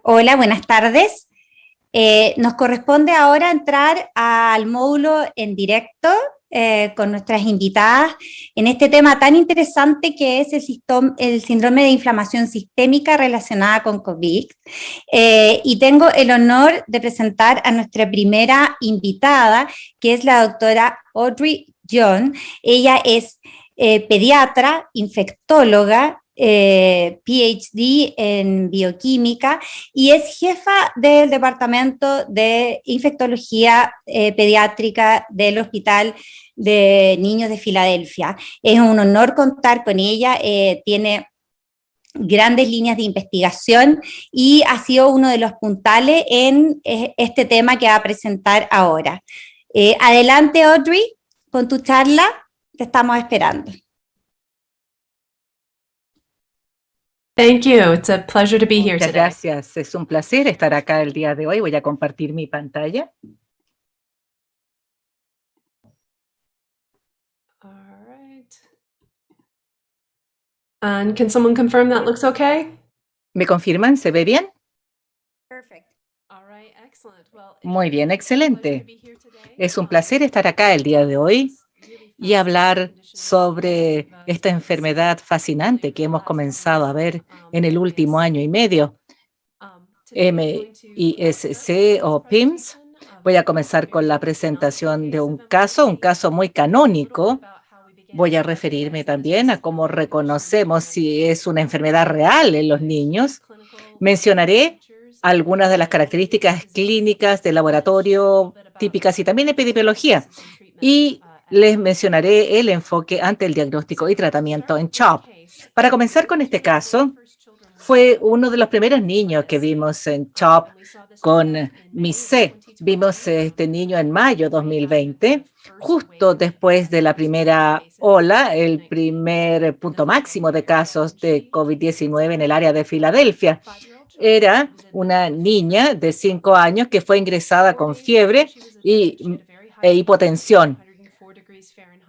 Hola, buenas tardes. Nos corresponde ahora entrar al módulo en directo con nuestras invitadas en este tema tan interesante que es el síndrome de inflamación sistémica relacionada con COVID. Y tengo el honor de presentar a nuestra primera invitada, que es la doctora Audrey John. Ella es pediatra, infectóloga, PhD en bioquímica y es jefa del Departamento de Infectología Pediátrica del Hospital de Niños de Filadelfia. Es un honor contar con ella, tiene grandes líneas de investigación y ha sido uno de los puntales en este tema que va a presentar ahora. Adelante, Audrey, con tu charla, te estamos esperando. Thank you. It's a pleasure to be here Muchas today. gracias. Es un placer estar acá el día de hoy. Voy a compartir mi pantalla. All right. And can someone confirm that looks okay? ¿Me confirman? ¿Se ve bien? Perfect. All right, excellent. Well, Muy bien, excelente. Es Es un placer estar acá el día de hoy y hablar sobre esta enfermedad fascinante que hemos comenzado a ver en el último año y medio, MIS-C o PIMS. Voy a comenzar con la presentación de un caso muy canónico. Voy a referirme también a cómo reconocemos si es una enfermedad real en los niños. Mencionaré algunas de las características clínicas de laboratorio típicas y también epidemiología. Y les mencionaré el enfoque ante el diagnóstico y tratamiento en CHOP. Para comenzar con este caso, fue uno de los primeros niños que vimos en CHOP con MIS-C. Vimos este niño en mayo 2020, justo después de la primera ola, el primer punto máximo de casos de COVID-19 en el área de Filadelfia. Era una niña de 5 años que fue ingresada con fiebre e hipotensión.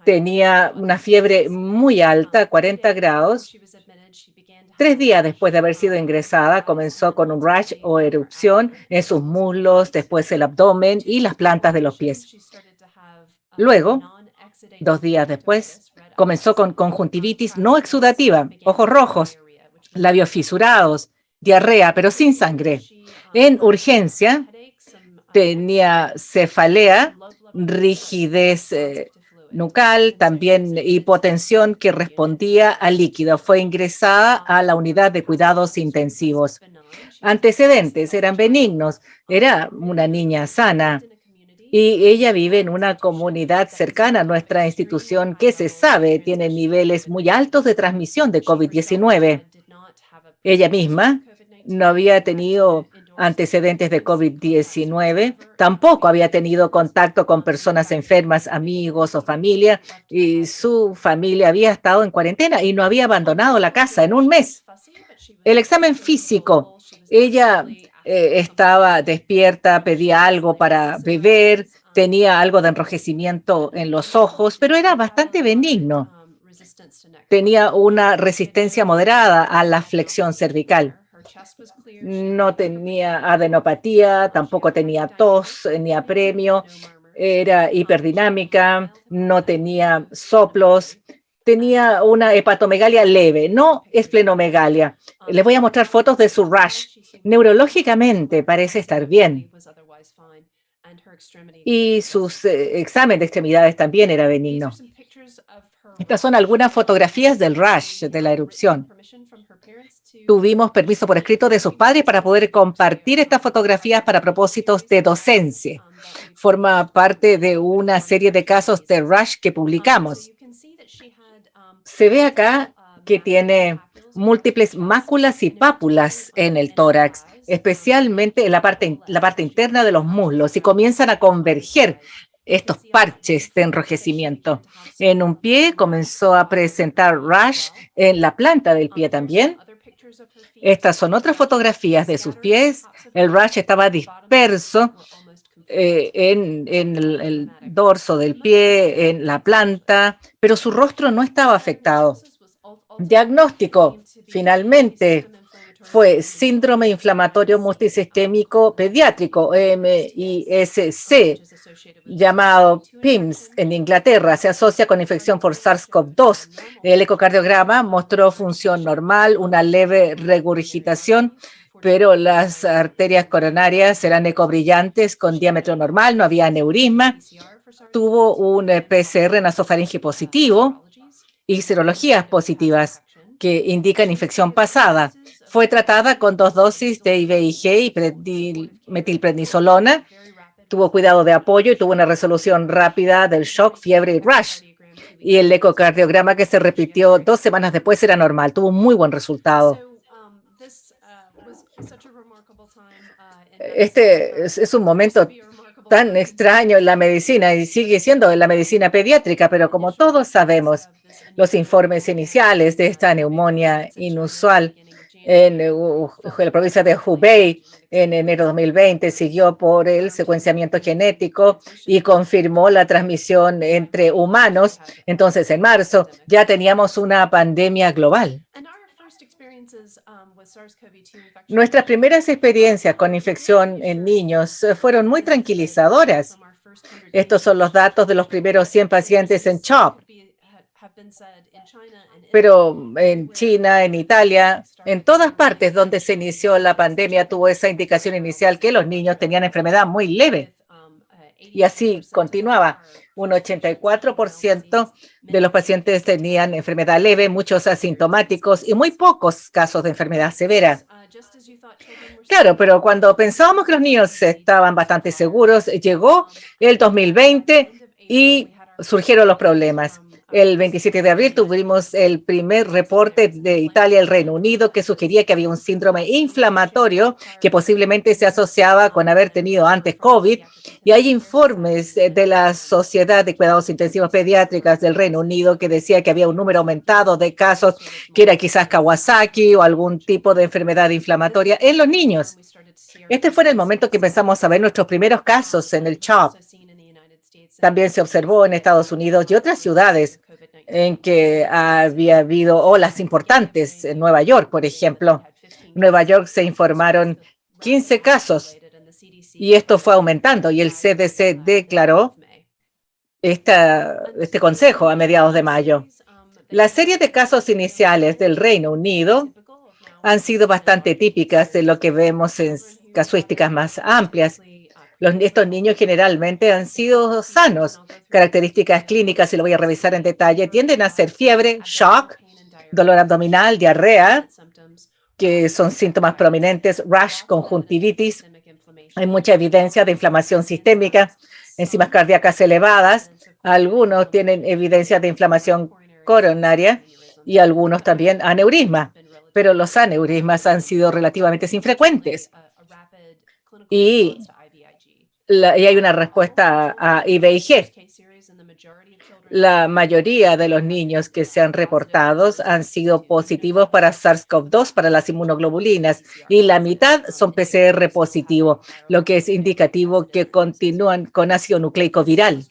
Tenía una fiebre muy alta, 40 grados. 3 días después de haber sido ingresada, comenzó con un rash o erupción en sus muslos, después el abdomen y las plantas de los pies. Luego, 2 días después, comenzó con conjuntivitis no exudativa, ojos rojos, labios fisurados, diarrea, pero sin sangre. En urgencia, tenía cefalea, rigidez nucal, también hipotensión que respondía al líquido. Fue ingresada a la unidad de cuidados intensivos. Antecedentes eran benignos. Era una niña sana y ella vive en una comunidad cercana a nuestra institución que se sabe tiene niveles muy altos de transmisión de COVID-19. Ella misma no había tenido antecedentes de COVID-19, tampoco había tenido contacto con personas enfermas, amigos o familia, y su familia había estado en cuarentena y no había abandonado la casa en un mes. El examen físico, ella estaba despierta, pedía algo para beber, tenía algo de enrojecimiento en los ojos, pero era bastante benigno. Tenía una resistencia moderada a la flexión cervical. No tenía adenopatía, tampoco tenía tos ni apremio, era hiperdinámica, no tenía soplos, tenía una hepatomegalia leve, no esplenomegalia. Les voy a mostrar fotos de su rash. Neurológicamente parece estar bien. Y sus exámenes de extremidades también era benigno. Estas son algunas fotografías del rash, de la erupción. Tuvimos permiso por escrito de sus padres para poder compartir estas fotografías para propósitos de docencia. Forma parte de una serie de casos de rash que publicamos. Se ve acá que tiene múltiples máculas y pápulas en el tórax, especialmente en la parte interna de los muslos, y comienzan a converger estos parches de enrojecimiento. En un pie comenzó a presentar rash en la planta del pie también. Estas son otras fotografías de sus pies. El rash estaba disperso en el dorso del pie, en la planta, pero su rostro no estaba afectado. Diagnóstico, finalmente, fue síndrome inflamatorio multisistémico pediátrico, MISC, llamado PIMS en Inglaterra. Se asocia con infección por SARS-CoV-2. El ecocardiograma mostró función normal, una leve regurgitación, pero las arterias coronarias eran ecobrillantes con diámetro normal, no había aneurisma. Tuvo un PCR nasofaringe positivo y serologías positivas que indican infección pasada. Fue tratada con 2 dosis de IVIG y metilprednisolona. Tuvo cuidado de apoyo y tuvo una resolución rápida del shock, fiebre y rash. Y el ecocardiograma que se repitió 2 semanas después era normal. Tuvo un muy buen resultado. Este es un momento tan extraño en la medicina y sigue siendo en la medicina pediátrica, pero como todos sabemos, los informes iniciales de esta neumonía inusual en la provincia de Hubei en enero de 2020 siguió por el secuenciamiento genético y confirmó la transmisión entre humanos. Entonces, en marzo ya teníamos una pandemia global. Nuestras primeras experiencias con infección en niños fueron muy tranquilizadoras. Estos son los datos de los primeros 100 pacientes en CHOP. Pero en China, en Italia, en todas partes donde se inició la pandemia, tuvo esa indicación inicial que los niños tenían enfermedad muy leve. Y así continuaba. Un 84% de los pacientes tenían enfermedad leve, muchos asintomáticos y muy pocos casos de enfermedad severa. Claro, pero cuando pensábamos que los niños estaban bastante seguros, llegó el 2020 y surgieron los problemas. El 27 de abril tuvimos el primer reporte de Italia y el Reino Unido que sugería que había un síndrome inflamatorio que posiblemente se asociaba con haber tenido antes COVID. Y hay informes de la Sociedad de Cuidados Intensivos Pediátricas del Reino Unido que decía que había un número aumentado de casos que era quizás Kawasaki o algún tipo de enfermedad inflamatoria en los niños. Este fue el momento que empezamos a ver nuestros primeros casos en el CHOP. También se observó en Estados Unidos y otras ciudades en que había habido olas importantes. En Nueva York, por ejemplo. En Nueva York se informaron 15 casos y esto fue aumentando y el CDC declaró este consejo a mediados de mayo. La serie de casos iniciales del Reino Unido han sido bastante típicas de lo que vemos en casuísticas más amplias. Estos niños generalmente han sido sanos. Características clínicas, y lo voy a revisar en detalle, tienden a ser fiebre, shock, dolor abdominal, diarrea, que son síntomas prominentes, rash, conjuntivitis. Hay mucha evidencia de inflamación sistémica, enzimas cardíacas elevadas. Algunos tienen evidencia de inflamación coronaria y algunos también aneurisma, pero los aneurismas han sido relativamente infrecuentes. Y hay una respuesta a IVIG. La mayoría de los niños que se han reportado han sido positivos para SARS-CoV-2, para las inmunoglobulinas, y la mitad son PCR positivo, lo que es indicativo que continúan con ácido nucleico viral.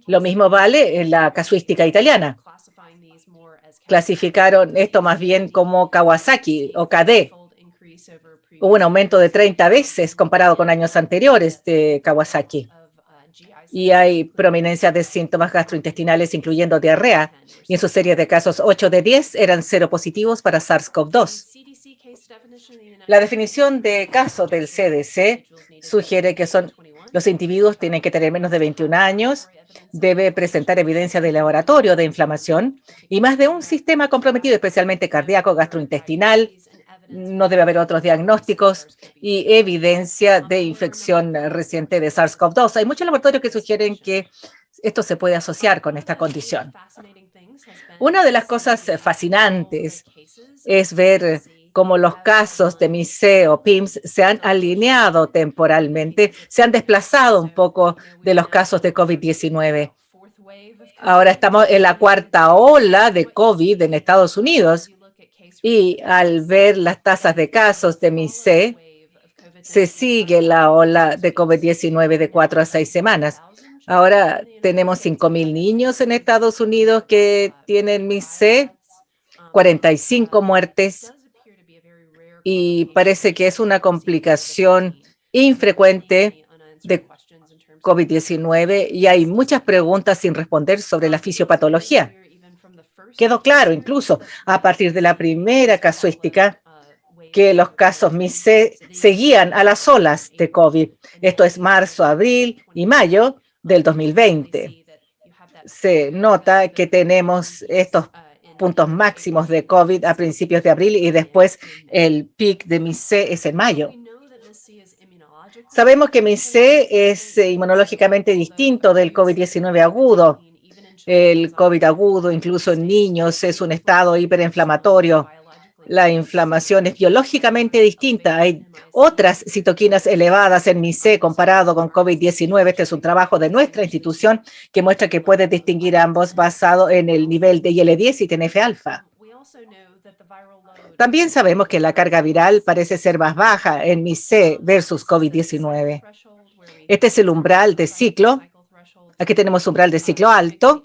Lo mismo vale en la casuística italiana. Clasificaron esto más bien como Kawasaki o KD. Hubo un aumento de 30 veces comparado con años anteriores de Kawasaki. Y hay prominencia de síntomas gastrointestinales, incluyendo diarrea. Y en su serie de casos, 8 de 10 eran seropositivos para SARS-CoV-2. La definición de caso del CDC sugiere que los individuos tienen que tener menos de 21 años, debe presentar evidencia de laboratorio de inflamación y más de un sistema comprometido, especialmente cardíaco, gastrointestinal. No debe haber otros diagnósticos y evidencia de infección reciente de SARS-CoV-2. Hay muchos laboratorios que sugieren que esto se puede asociar con esta condición. Una de las cosas fascinantes es ver cómo los casos de MIS-C o PIMS se han alineado temporalmente, se han desplazado un poco de los casos de COVID-19. Ahora estamos en la cuarta ola de COVID en Estados Unidos. Y al ver las tasas de casos de MIS-C, se sigue la ola de COVID-19 de 4 a 6 semanas. Ahora tenemos 5,000 niños en Estados Unidos que tienen MIS-C, 45 muertes. y parece que es una complicación infrecuente de COVID-19 y hay muchas preguntas sin responder sobre la fisiopatología. Quedó claro incluso a partir de la primera casuística que los casos MIS-C seguían a las olas de COVID. Esto es marzo, abril y mayo del 2020. Se nota que tenemos estos puntos máximos de COVID a principios de abril y después el pic de MIS-C es en mayo. Sabemos que MIS-C es inmunológicamente distinto del COVID-19 agudo. El COVID agudo, incluso en niños, es un estado hiperinflamatorio. La inflamación es biológicamente distinta. Hay otras citoquinas elevadas en MIS-C comparado con COVID-19. Este es un trabajo de nuestra institución que muestra que puede distinguir ambos basado en el nivel de IL-10 y TNF-alfa. También sabemos que la carga viral parece ser más baja en MIS-C versus COVID-19. Este es el umbral de ciclo. Aquí tenemos umbral de ciclo alto.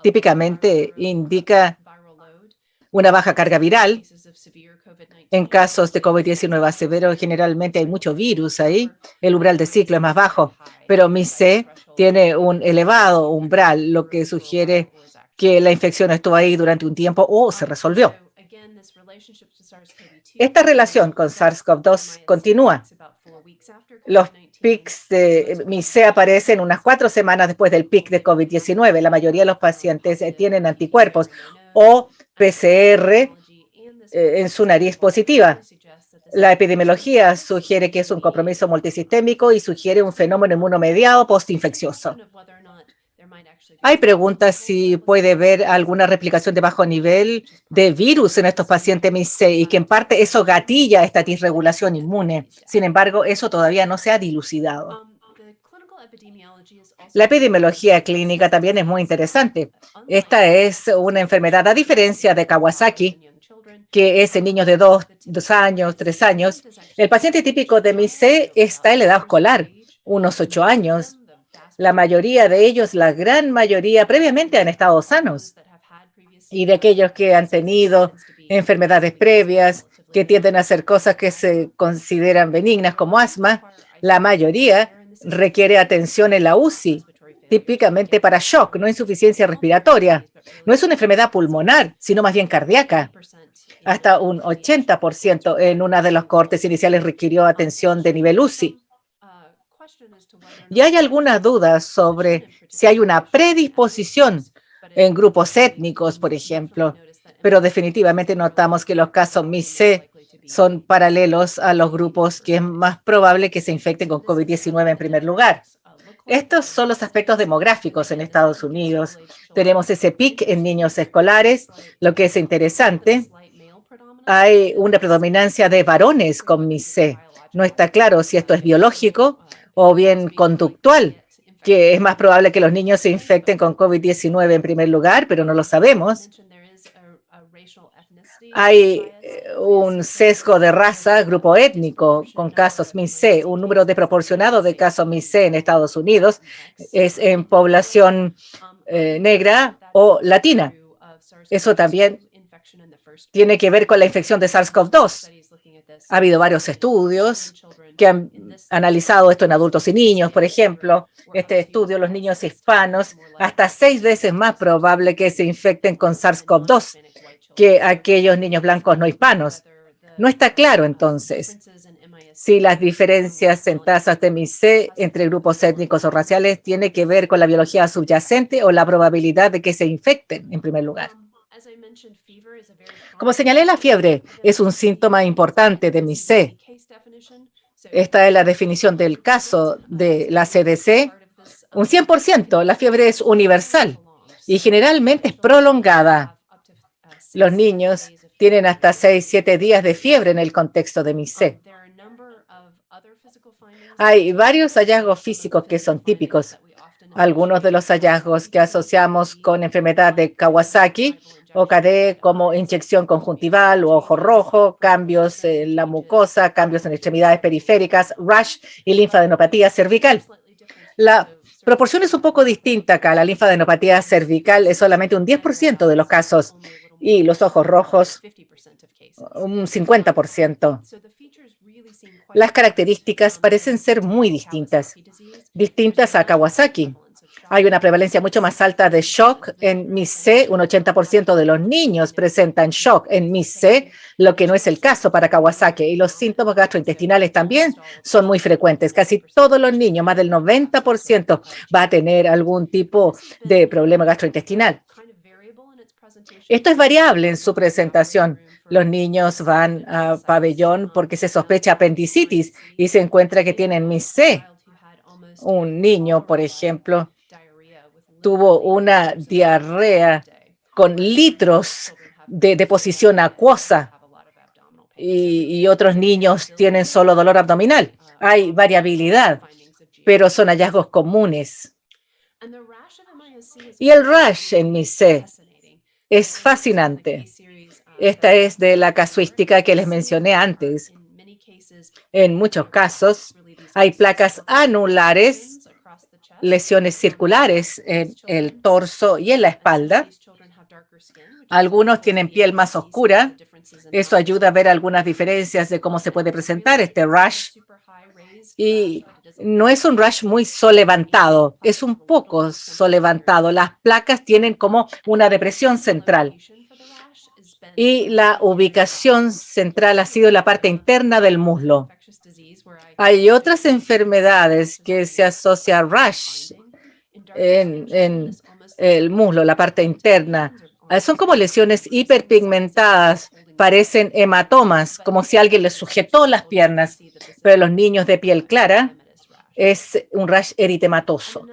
Típicamente indica una baja carga viral. En casos de COVID-19 severo, generalmente hay mucho virus ahí. El umbral de ciclo es más bajo, pero MIS-C tiene un elevado umbral, lo que sugiere que la infección estuvo ahí durante un tiempo o se resolvió. Esta relación con SARS-CoV-2 continúa. Los pics de MIS-C aparecen unas 4 semanas después del pic de COVID-19. La mayoría de los pacientes tienen anticuerpos o PCR en su nariz positiva. La epidemiología sugiere que es un compromiso multisistémico y sugiere un fenómeno inmunomediado postinfeccioso. Hay preguntas si puede haber alguna replicación de bajo nivel de virus en estos pacientes MIS-C y que en parte eso gatilla esta disregulación inmune. Sin embargo, eso todavía no se ha dilucidado. La epidemiología clínica también es muy interesante. Esta es una enfermedad, a diferencia de Kawasaki, que es en niños de 2 años, 3 años. El paciente típico de MIS-C está en la edad escolar, unos 8 años. La mayoría de ellos, la gran mayoría, previamente han estado sanos. Y de aquellos que han tenido enfermedades previas, que tienden a hacer cosas que se consideran benignas como asma, la mayoría requiere atención en la UCI, típicamente para shock, no insuficiencia respiratoria. No es una enfermedad pulmonar, sino más bien cardíaca. Hasta un 80% en una de las cohortes iniciales requirió atención de nivel UCI. Y hay algunas dudas sobre si hay una predisposición en grupos étnicos, por ejemplo, pero definitivamente notamos que los casos MIS-C son paralelos a los grupos que es más probable que se infecten con COVID-19 en primer lugar. Estos son los aspectos demográficos en Estados Unidos. Tenemos ese pic en niños escolares, lo que es interesante. Hay una predominancia de varones con MIS-C. No está claro si esto es biológico o bien conductual, que es más probable que los niños se infecten con COVID-19 en primer lugar, pero no lo sabemos. Hay un sesgo de raza, grupo étnico, con casos MIS-C. Un número desproporcionado de casos MIS-C en Estados Unidos es en población negra o latina. Eso también tiene que ver con la infección de SARS-CoV-2. Ha habido varios estudios que han analizado esto en adultos y niños. Por ejemplo, este estudio, los niños hispanos, hasta 6 veces más probable que se infecten con SARS-CoV-2 que aquellos niños blancos no hispanos. No está claro, entonces, si las diferencias en tasas de MIS-C entre grupos étnicos o raciales tiene que ver con la biología subyacente o la probabilidad de que se infecten en primer lugar. Como señalé, la fiebre es un síntoma importante de MIS-C. Esta es la definición del caso de la CDC. Un 100%, la fiebre es universal y generalmente es prolongada. Los niños tienen hasta 6-7 días de fiebre en el contexto de MIS-C. Hay varios hallazgos físicos que son típicos. Algunos de los hallazgos que asociamos con enfermedad de Kawasaki o KD, como inyección conjuntival o ojo rojo, cambios en la mucosa, cambios en extremidades periféricas, rash y linfadenopatía cervical. La proporción es un poco distinta acá. La linfadenopatía cervical es solamente un 10% de los casos y los ojos rojos un 50%. Las características parecen ser muy distintas a Kawasaki. Hay una prevalencia mucho más alta de shock en MIS-C. Un 80% de los niños presentan shock en MIS-C, lo que no es el caso para Kawasaki. Y los síntomas gastrointestinales también son muy frecuentes. Casi todos los niños, más del 90%, va a tener algún tipo de problema gastrointestinal. Esto es variable en su presentación. Los niños van a pabellón porque se sospecha apendicitis y se encuentra que tienen MIS-C. Un niño, por ejemplo, tuvo una diarrea con litros de deposición acuosa y otros niños tienen solo dolor abdominal. Hay variabilidad, pero son hallazgos comunes. Y el rash en MIS-C es fascinante. Esta es de la casuística que les mencioné antes. En muchos casos hay placas anulares, lesiones circulares en el torso y en la espalda. Algunos tienen piel más oscura. Eso ayuda a ver algunas diferencias de cómo se puede presentar este rash. Y no es un rash muy solevantado, es un poco solevantado. Las placas tienen como una depresión central. Y la ubicación central ha sido en la parte interna del muslo. Hay otras enfermedades que se asocian a rash en el muslo, la parte interna. Son como lesiones hiperpigmentadas, parecen hematomas, como si alguien les sujetó las piernas. Pero los niños de piel clara es un rash eritematoso.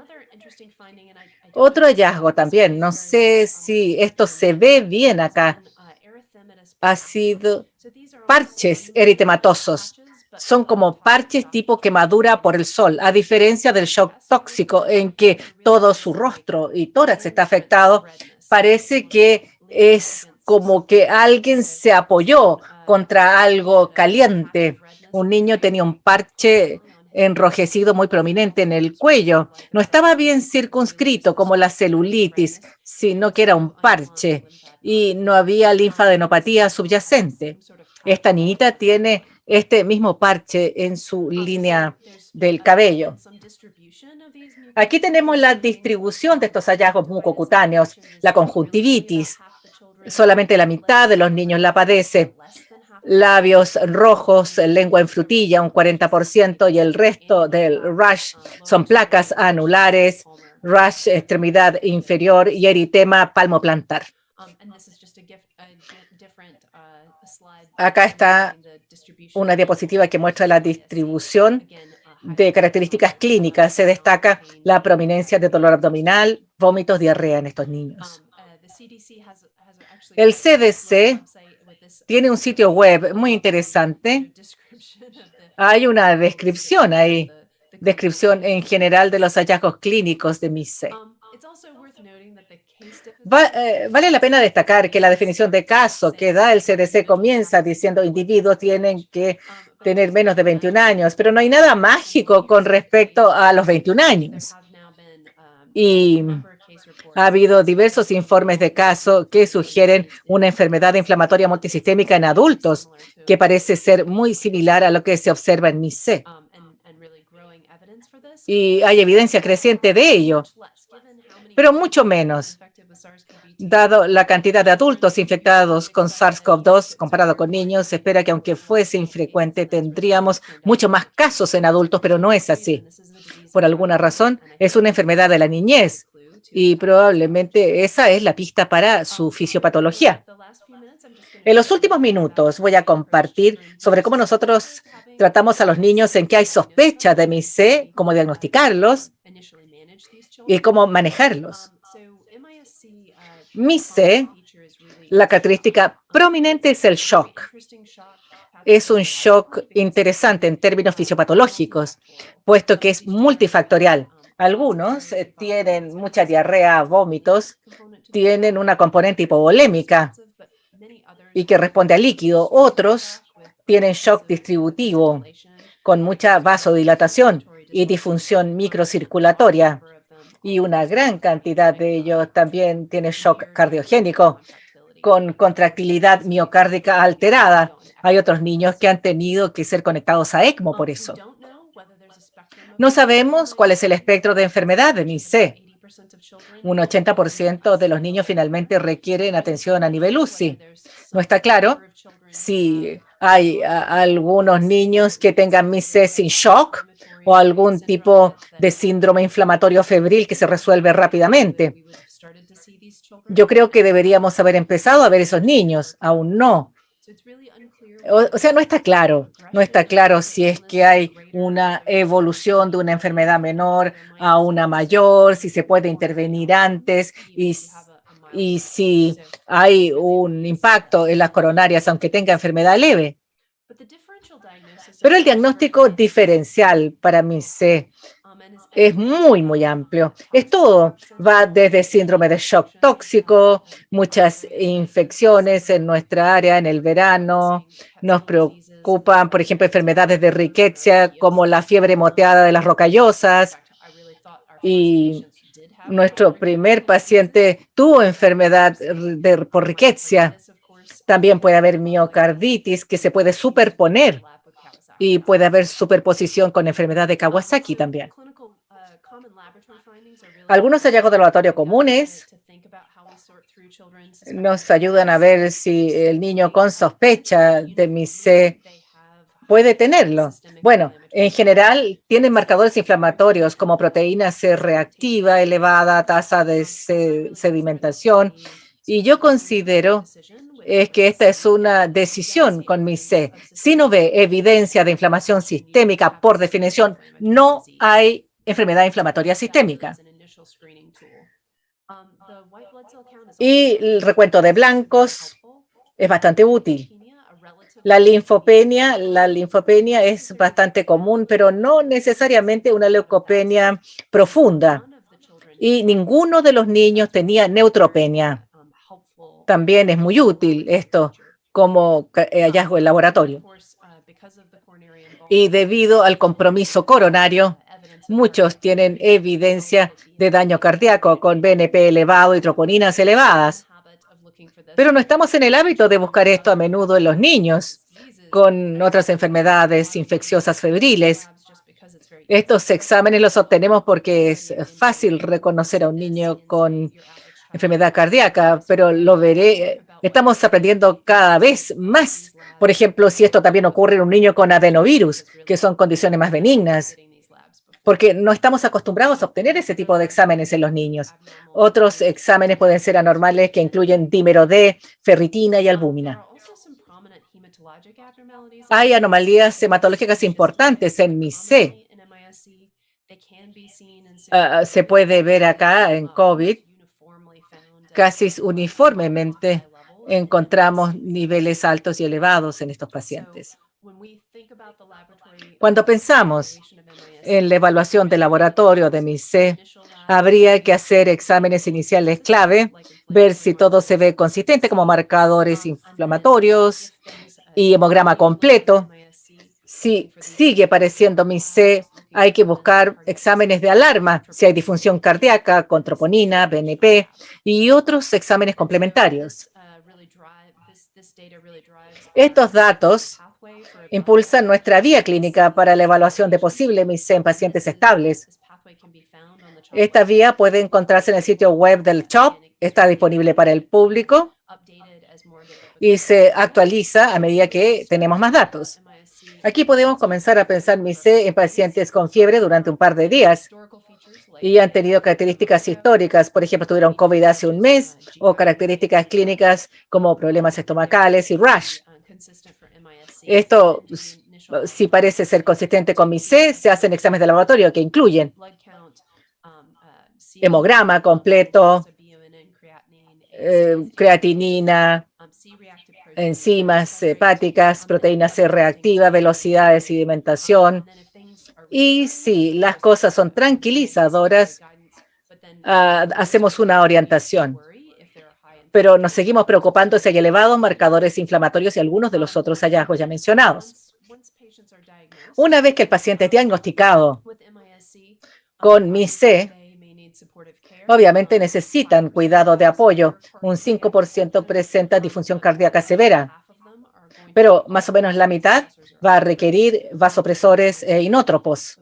Otro hallazgo también, no sé si esto se ve bien acá, ha sido parches eritematosos. Son como parches tipo quemadura por el sol, a diferencia del shock tóxico en que todo su rostro y tórax está afectado. Parece que es como que alguien se apoyó contra algo caliente. Un niño tenía un parche enrojecido muy prominente en el cuello. No estaba bien circunscrito como la celulitis, sino que era un parche y no había linfadenopatía subyacente. Esta niñita tiene este mismo parche en su línea del cabello. Aquí tenemos la distribución de estos hallazgos mucocutáneos. La conjuntivitis, solamente la mitad de los niños la padece. Labios rojos, lengua en frutilla, un 40%, y el resto del rash son placas anulares, rash extremidad inferior y eritema palmoplantar. Acá está una diapositiva que muestra la distribución de características clínicas. Se destaca la prominencia de dolor abdominal, vómitos, diarrea en estos niños. El CDC tiene un sitio web muy interesante. Hay una descripción ahí, descripción en general de los hallazgos clínicos de MIS-C. Vale la pena destacar que la definición de caso que da el CDC comienza diciendo individuos tienen que tener menos de 21 años, pero no hay nada mágico con respecto a los 21 años. Y ha habido diversos informes de caso que sugieren una enfermedad inflamatoria multisistémica en adultos que parece ser muy similar a lo que se observa en MIS-C. Y hay evidencia creciente de ello, pero mucho menos. Dado la cantidad de adultos infectados con SARS-CoV-2 comparado con niños, se espera que aunque fuese infrecuente, tendríamos mucho más casos en adultos, pero no es así. Por alguna razón, es una enfermedad de la niñez y probablemente esa es la pista para su fisiopatología. En los últimos minutos voy a compartir sobre cómo nosotros tratamos a los niños en que hay sospecha de MIS-C, cómo diagnosticarlos y cómo manejarlos. MIS-C, la característica prominente es el shock. Es un shock interesante en términos fisiopatológicos, puesto que es multifactorial. Algunos tienen mucha diarrea, vómitos, tienen una componente hipovolémica y que responde al líquido. Otros tienen shock distributivo con mucha vasodilatación y disfunción microcirculatoria. Y una gran cantidad de ellos también tiene shock cardiogénico. con contractilidad miocárdica alterada. Hay otros niños que han tenido que ser conectados a ECMO por eso. No sabemos cuál es el espectro de enfermedad de MIS-C. Un 80% de los niños finalmente requieren atención a nivel UCI. No está claro si hay algunos niños que tengan MIS-C sin shock o algún tipo de síndrome inflamatorio febril que se resuelve rápidamente. Yo creo que deberíamos haber empezado a ver esos niños. Aún no. O sea, no está claro. No está claro si es que hay una evolución de una enfermedad menor a una mayor, si se puede intervenir antes y si hay un impacto en las coronarias, aunque tenga enfermedad leve. Pero el diagnóstico diferencial para MIS-C es muy amplio. Esto va desde síndrome de shock tóxico, muchas infecciones en nuestra área en el verano. Nos preocupan, por ejemplo, enfermedades de riqueza como la fiebre moteada de las rocallosas. Y nuestro primer paciente tuvo enfermedad por riqueza. También puede haber miocarditis que se puede superponer y puede haber superposición con enfermedad de Kawasaki también. Algunos hallazgos de laboratorio comunes nos ayudan a ver si el niño con sospecha de MIS-C puede tenerlo. Bueno, en general tienen marcadores inflamatorios como proteína C reactiva elevada, tasa de sedimentación, y yo considero que esta es una decisión con MIS-C. Si no ve evidencia de inflamación sistémica, por definición, no hay enfermedad inflamatoria sistémica. Y el recuento de blancos es bastante útil. La linfopenia es bastante común, pero no necesariamente una leucopenia profunda. Y ninguno de los niños tenía neutropenia. También es muy útil esto como hallazgo en laboratorio. Y debido al compromiso coronario, muchos tienen evidencia de daño cardíaco con BNP elevado y troponinas elevadas. Pero no estamos en el hábito de buscar esto a menudo en los niños con otras enfermedades infecciosas febriles. Estos exámenes los obtenemos porque es fácil reconocer a un niño con enfermedad cardíaca, pero lo veré. Estamos aprendiendo cada vez más. Por ejemplo, si esto también ocurre en un niño con adenovirus, que son condiciones más benignas, porque no estamos acostumbrados a obtener ese tipo de exámenes en los niños. Otros exámenes pueden ser anormales que incluyen dímero D, ferritina y albúmina. Hay anomalías hematológicas importantes en MIS-C. Se puede ver acá en COVID, casi uniformemente encontramos niveles altos y elevados en estos pacientes. Cuando pensamos en la evaluación de laboratorio de MIS-C, habría que hacer exámenes iniciales clave, ver si todo se ve consistente como marcadores inflamatorios y hemograma completo. Si sigue apareciendo MIS-C, hay que buscar exámenes de alarma, si hay disfunción cardíaca con troponina, BNP y otros exámenes complementarios. Estos datos impulsan nuestra vía clínica para la evaluación de posible MIS-C en pacientes estables. Esta vía puede encontrarse en el sitio web del CHOP, está disponible para el público y se actualiza a medida que tenemos más datos. Aquí podemos comenzar a pensar MIS-C en pacientes con fiebre durante un par de días y han tenido características históricas, por ejemplo, tuvieron COVID hace un mes o características clínicas como problemas estomacales y rash. Esto sí parece ser consistente con MIS-C, se hacen exámenes de laboratorio que incluyen hemograma completo, creatinina, enzimas hepáticas, proteína C reactiva, velocidad de sedimentación. Y si las cosas son tranquilizadoras, hacemos una orientación. Pero nos seguimos preocupando si hay elevados marcadores inflamatorios y algunos de los otros hallazgos ya mencionados. Una vez que el paciente es diagnosticado con MIS-C, Obviamente necesitan cuidado de apoyo. Un 5% presenta disfunción cardíaca severa, pero más o menos la mitad va a requerir vasopresores e inótropos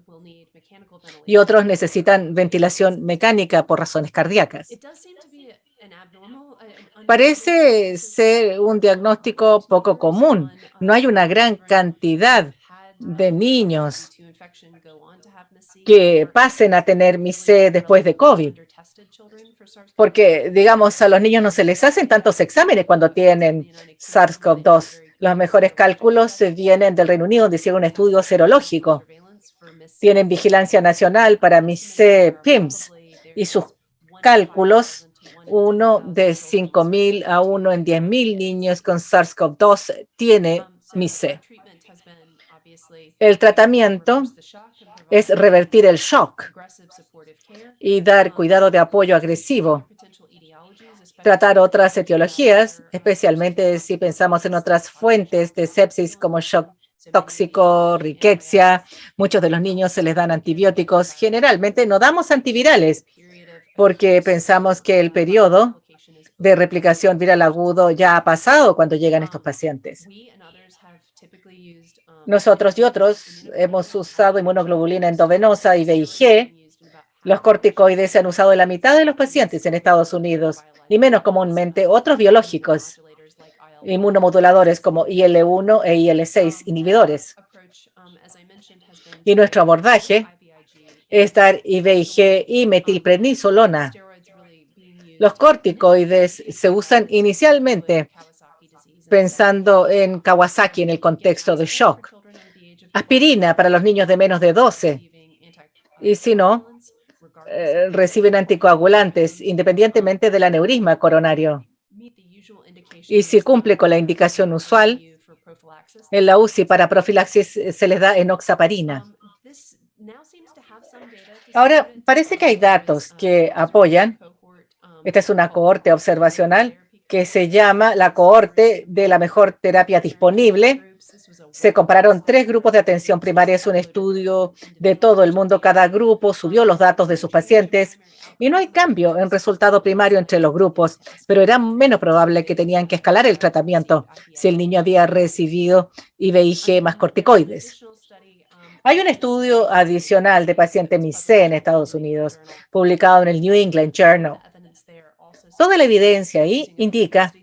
y otros necesitan ventilación mecánica por razones cardíacas. Parece ser un diagnóstico poco común. No hay una gran cantidad de niños que pasen a tener MIS-C después de COVID, porque, digamos, a los niños no se les hacen tantos exámenes cuando tienen SARS-CoV-2. Los mejores cálculos vienen del Reino Unido, donde hicieron un estudio serológico. Tienen vigilancia nacional para MIS-C PIMS y sus cálculos, uno de 5.000 a uno en 10.000 niños con SARS-CoV-2 tiene MIS-C. El tratamiento es revertir el shock y dar cuidado de apoyo agresivo. Tratar otras etiologías, especialmente si pensamos en otras fuentes de sepsis como shock tóxico, riqueza. Muchos de los niños se les dan antibióticos. Generalmente no damos antivirales porque pensamos que el periodo de replicación viral agudo ya ha pasado cuando llegan estos pacientes. Nosotros y otros hemos usado inmunoglobulina endovenosa, IVIG. Los corticoides se han usado en la mitad de los pacientes en Estados Unidos y menos comúnmente otros biológicos, inmunomoduladores como IL-1 e IL-6 inhibidores. Y nuestro abordaje es dar IVIG y metilprednisolona. Los corticoides se usan inicialmente pensando en Kawasaki en el contexto de shock. Aspirina para los niños de menos de 12. Y si no, reciben anticoagulantes independientemente del aneurisma coronario. Y si cumple con la indicación usual, en la UCI para profilaxis se les da enoxaparina. Ahora, parece que hay datos que apoyan. Esta es una cohorte observacional que se llama la cohorte de la mejor terapia disponible. Se compararon 3 grupos de atención primaria. Es un estudio de todo el mundo. Cada grupo subió los datos de sus pacientes y no hay cambio en resultado primario entre los grupos, pero era menos probable que tenían que escalar el tratamiento si el niño había recibido IVIG más corticoides. Hay un estudio adicional de pacientes MIS-C en Estados Unidos, publicado en el New England Journal. Toda la evidencia ahí indica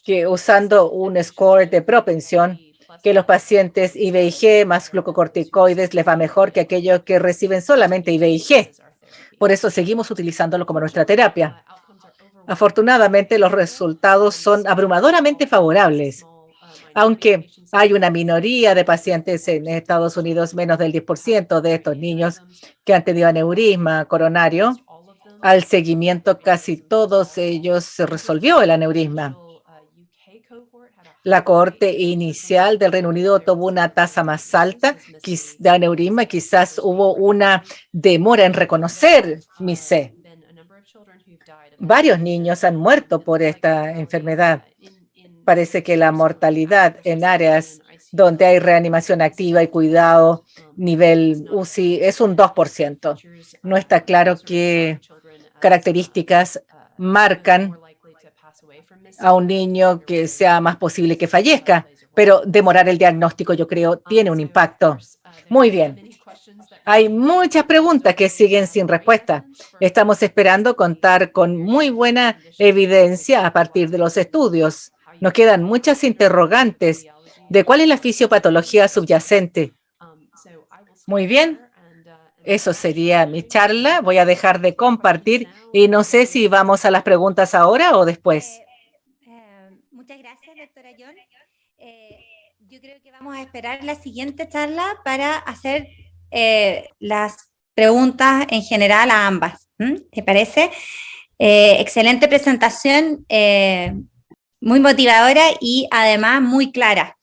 que usando un score de propensión, que los pacientes IVIG más glucocorticoides les va mejor que aquellos que reciben solamente IVIG. Por eso seguimos utilizándolo como nuestra terapia. Afortunadamente, los resultados son abrumadoramente favorables. Aunque hay una minoría de pacientes en Estados Unidos, menos del 10% de estos niños que han tenido aneurisma coronario, al seguimiento casi todos ellos se resolvió el aneurisma. La cohorte inicial del Reino Unido tuvo una tasa más alta de aneurisma. Quizás hubo una demora en reconocer MIS-C. Varios niños han muerto por esta enfermedad. Parece que la mortalidad en áreas donde hay reanimación activa y cuidado nivel UCI es un 2%. No está claro qué características marcan a un niño que sea más posible que fallezca, pero demorar el diagnóstico, yo creo, tiene un impacto. Muy bien. Hay muchas preguntas que siguen sin respuesta. Estamos esperando contar con muy buena evidencia a partir de los estudios. Nos quedan muchas interrogantes de cuál es la fisiopatología subyacente. Muy bien. Eso sería mi charla. Voy a dejar de compartir y no sé si vamos a las preguntas ahora o después. Muchas gracias, doctora John. Yo creo que vamos a esperar la siguiente charla para hacer las preguntas en general a ambas. ¿Te parece? Excelente presentación, muy motivadora y además muy clara.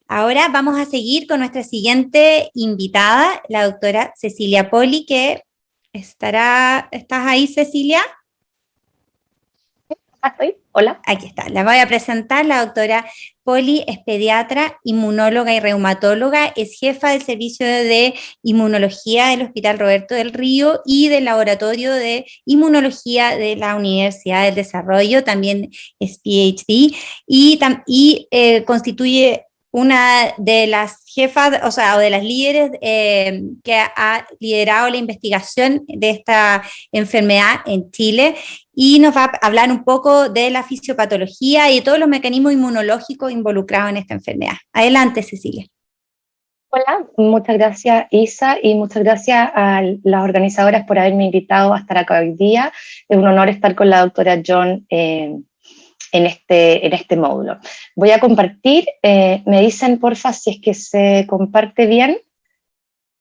Ahora vamos a seguir con nuestra siguiente invitada, la doctora Cecilia Poli, que ¿estás ahí, Cecilia? Estoy. Hola. Aquí está. La voy a presentar, la doctora Poli es pediatra, inmunóloga y reumatóloga, es jefa del servicio de inmunología del Hospital Roberto del Río y del laboratorio de inmunología de la Universidad del Desarrollo, también es PhD, y constituye una de las jefas, o sea, o de las líderes que ha liderado la investigación de esta enfermedad en Chile, y nos va a hablar un poco de la fisiopatología y de todos los mecanismos inmunológicos involucrados en esta enfermedad. Adelante, Cecilia. Hola, muchas gracias Isa y muchas gracias a las organizadoras por haberme invitado a estar acá hoy día. Es un honor estar con la doctora John en este módulo. Voy a compartir, me dicen porfa si es que se comparte bien.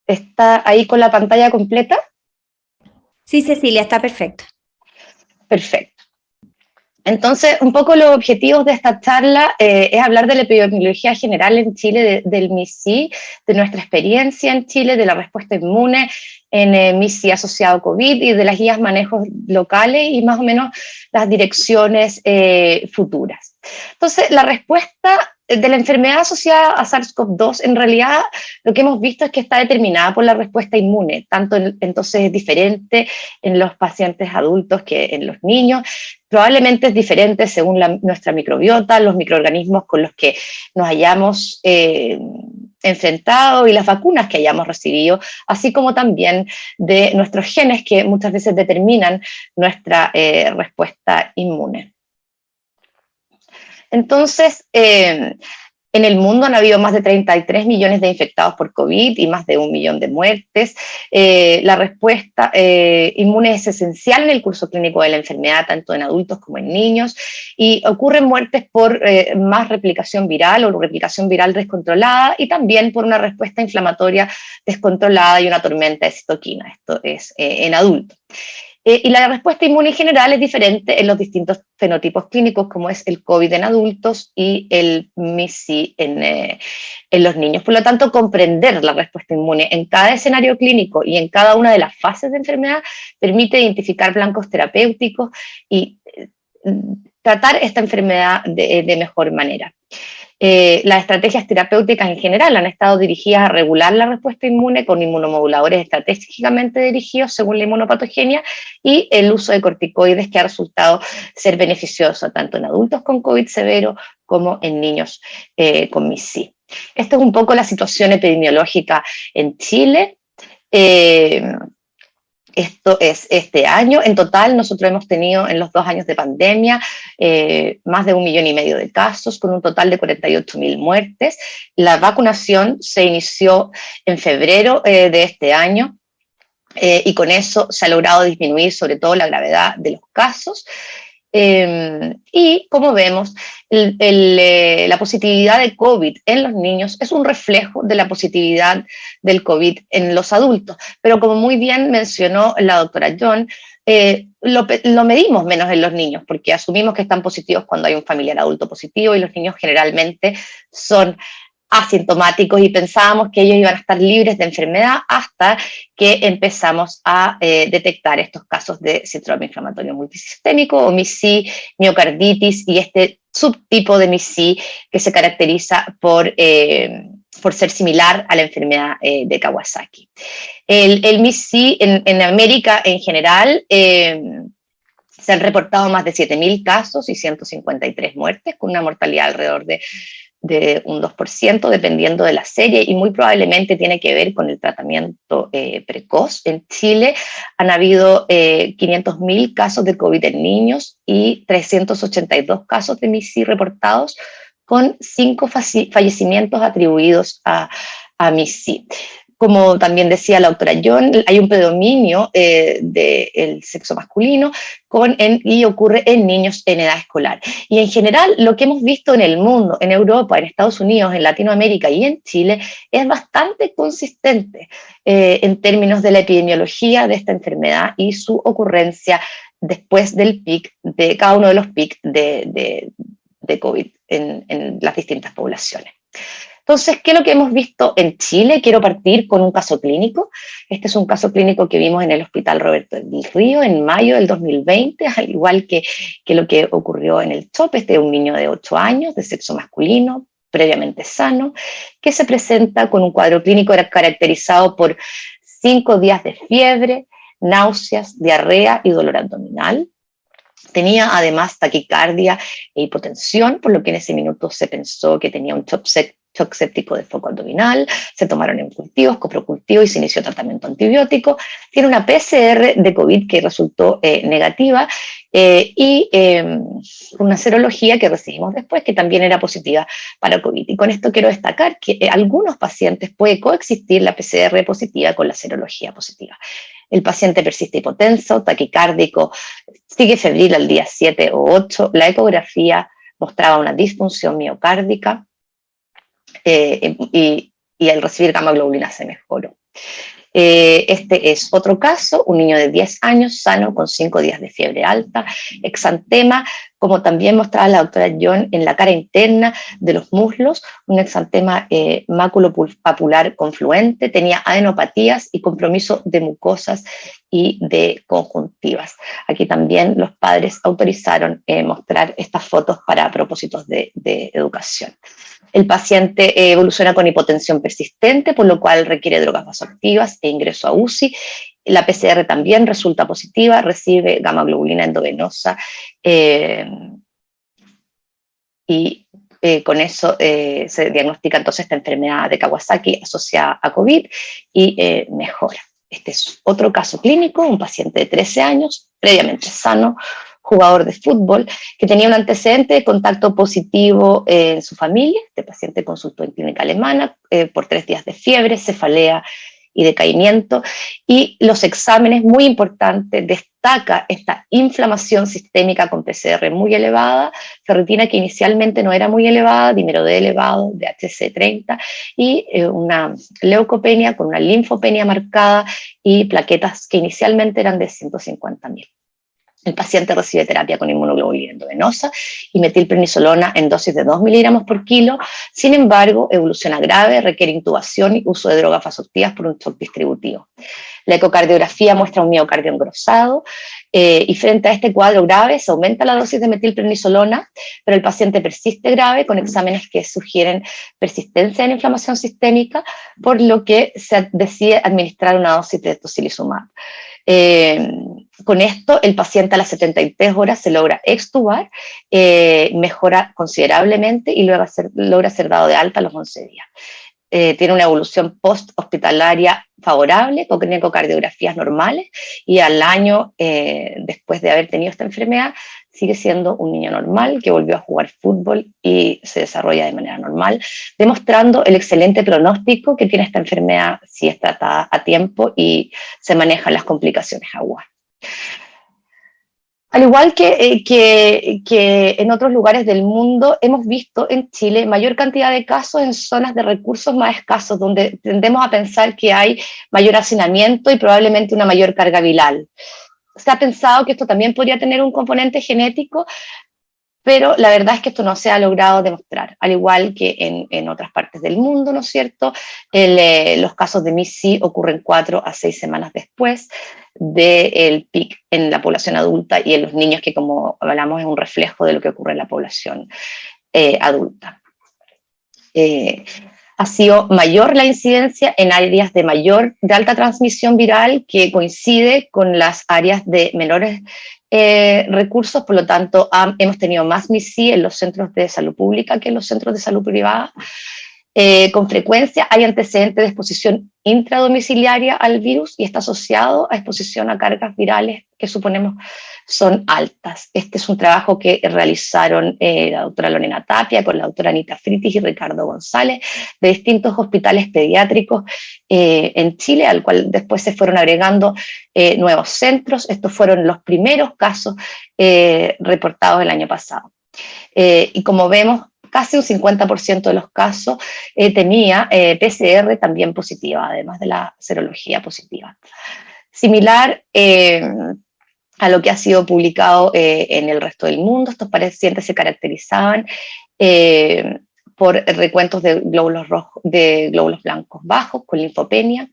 ¿Está ahí con la pantalla completa? Sí, Cecilia, está perfecto. Perfecto. Entonces, un poco los objetivos de esta charla es hablar de la epidemiología general en Chile, del MIS-C, de nuestra experiencia en Chile, de la respuesta inmune en MIS-C asociado a COVID y de las guías manejos locales y más o menos las direcciones futuras. Entonces, la respuesta de la enfermedad asociada a SARS-CoV-2, en realidad lo que hemos visto es que está determinada por la respuesta inmune, entonces es diferente en los pacientes adultos que en los niños, probablemente es diferente según nuestra microbiota, los microorganismos con los que nos hayamos enfrentado y las vacunas que hayamos recibido, así como también de nuestros genes que muchas veces determinan nuestra respuesta inmune. Entonces, en el mundo han habido más de 33 millones de infectados por COVID y más de 1 millón de muertes. La respuesta inmune es esencial en el curso clínico de la enfermedad, tanto en adultos como en niños, y ocurren muertes por más replicación viral o replicación viral descontrolada y también por una respuesta inflamatoria descontrolada y una tormenta de citoquina. Esto es en adultos. Y la respuesta inmune en general es diferente en los distintos fenotipos clínicos, como es el COVID en adultos y el MIS-C en los niños. Por lo tanto, comprender la respuesta inmune en cada escenario clínico y en cada una de las fases de enfermedad permite identificar blancos terapéuticos y tratar esta enfermedad de mejor manera. Las estrategias terapéuticas en general han estado dirigidas a regular la respuesta inmune con inmunomoduladores estratégicamente dirigidos según la inmunopatogenia y el uso de corticoides que ha resultado ser beneficioso tanto en adultos con COVID severo como en niños con MIS-C. Esta es un poco la situación epidemiológica en Chile. Esto es este año. En total, nosotros hemos tenido en los 2 años de pandemia más de 1,5 millones de casos, con un total de 48.000 muertes. La vacunación se inició en febrero de este año y con eso se ha logrado disminuir sobre todo la gravedad de los casos. Y como vemos, la positividad de COVID en los niños es un reflejo de la positividad del COVID en los adultos. Pero como muy bien mencionó la doctora John, lo medimos menos en los niños porque asumimos que están positivos cuando hay un familiar adulto positivo y los niños generalmente son asintomáticos y pensábamos que ellos iban a estar libres de enfermedad hasta que empezamos a detectar estos casos de síndrome inflamatorio multisistémico o MIS-C, miocarditis y este subtipo de MIS-C que se caracteriza por ser similar a la enfermedad de Kawasaki. El MIS-C en América en general se han reportado más de 7.000 casos y 153 muertes, con una mortalidad alrededor de un 2%, dependiendo de la serie, y muy probablemente tiene que ver con el tratamiento precoz. En Chile han habido 500.000 casos de COVID en niños y 382 casos de MIS-C reportados, con 5 fallecimientos atribuidos a MIS-C. Como también decía la doctora John, hay un predominio del sexo masculino y ocurre en niños en edad escolar. Y en general, lo que hemos visto en el mundo, en Europa, en Estados Unidos, en Latinoamérica y en Chile, es bastante consistente en términos de la epidemiología de esta enfermedad y su ocurrencia después del pic, de cada uno de los pics de COVID en las distintas poblaciones. Entonces, ¿qué es lo que hemos visto en Chile? Quiero partir con un caso clínico. Este es un caso clínico que vimos en el Hospital Roberto del Río en mayo del 2020, al igual que lo que ocurrió en el CHOP. Este es un niño de 8 años, de sexo masculino, previamente sano, que se presenta con un cuadro clínico caracterizado por 5 días de fiebre, náuseas, diarrea y dolor abdominal. Tenía además taquicardia e hipotensión, por lo que en ese minuto se pensó que tenía un shock séptico de foco abdominal, se tomaron en cultivos, coprocultivos y se inició tratamiento antibiótico. Tiene una PCR de COVID que resultó negativa y una serología que recibimos después que también era positiva para COVID. Y con esto quiero destacar que algunos pacientes puede coexistir la PCR positiva con la serología positiva. El paciente persiste hipotenso, taquicárdico, sigue febril al día 7 o 8. La ecografía mostraba una disfunción miocárdica y al recibir gamma globulina se mejoró. Este es otro caso, un niño de 10 años sano con 5 días de fiebre alta, exantema, como también mostraba la doctora John en la cara interna de los muslos, un exantema maculopapular confluente, tenía adenopatías y compromiso de mucosas y de conjuntivas. Aquí también los padres autorizaron mostrar estas fotos para propósitos de educación. El paciente evoluciona con hipotensión persistente, por lo cual requiere drogas vasoactivas e ingreso a UCI. La PCR también resulta positiva, recibe gamma globulina endovenosa y con eso se diagnostica entonces esta enfermedad de Kawasaki asociada a COVID y mejora. Este es otro caso clínico, un paciente de 13 años, previamente sano, jugador de fútbol, que tenía un antecedente de contacto positivo en su familia. Este paciente consultó en clínica alemana por 3 días de fiebre, cefalea y decaimiento. Y los exámenes, muy importantes, destaca esta inflamación sistémica con PCR muy elevada, ferritina que inicialmente no era muy elevada, dímero D elevado, DHC30, y una leucopenia con una linfopenia marcada y plaquetas que inicialmente eran de 150.000. El paciente recibe terapia con inmunoglobulina endovenosa y metilprednisolona en dosis de 2 miligramos por kilo. Sin embargo, evoluciona grave, requiere intubación y uso de drogas vasoactivas por un shock distributivo. La ecocardiografía muestra un miocardio engrosado y frente a este cuadro grave se aumenta la dosis de metilprednisolona, pero el paciente persiste grave con exámenes que sugieren persistencia en inflamación sistémica, por lo que se decide administrar una dosis de tocilizumab. Con esto, el paciente a las 73 horas se logra extubar, mejora considerablemente y luego logra ser dado de alta a los 11 días. Tiene una evolución post-hospitalaria favorable, con ecocardiografías normales, y al año, después de haber tenido esta enfermedad, sigue siendo un niño normal que volvió a jugar fútbol y se desarrolla de manera normal, demostrando el excelente pronóstico que tiene esta enfermedad si es tratada a tiempo y se manejan las complicaciones agudas. Al igual que en otros lugares del mundo, hemos visto en Chile mayor cantidad de casos en zonas de recursos más escasos, donde tendemos a pensar que hay mayor hacinamiento y probablemente una mayor carga viral. Se ha pensado que esto también podría tener un componente genético, pero la verdad es que esto no se ha logrado demostrar, al igual que en otras partes del mundo, ¿no es cierto? Los casos de MIS-C ocurren 4 a 6 semanas después del pic en la población adulta y en los niños, que como hablamos es un reflejo de lo que ocurre en la población adulta. Ha sido mayor la incidencia en áreas de alta transmisión viral, que coincide con las áreas de menores recursos, por lo tanto hemos tenido más MIS-C en los centros de salud pública que en los centros de salud privada. Con frecuencia hay antecedentes de exposición intradomiciliaria al virus y está asociado a exposición a cargas virales que suponemos son altas. Este es un trabajo que realizaron la doctora Lorena Tapia con la doctora Anita Fritis y Ricardo González de distintos hospitales pediátricos en Chile, al cual después se fueron agregando nuevos centros. Estos fueron los primeros casos reportados el año pasado. Y como vemos, casi un 50% de los casos tenía PCR también positiva, además de la serología positiva. Similar a lo que ha sido publicado en el resto del mundo, estos pacientes se caracterizaban por recuentos de glóbulos rojos, de glóbulos blancos bajos con linfopenia.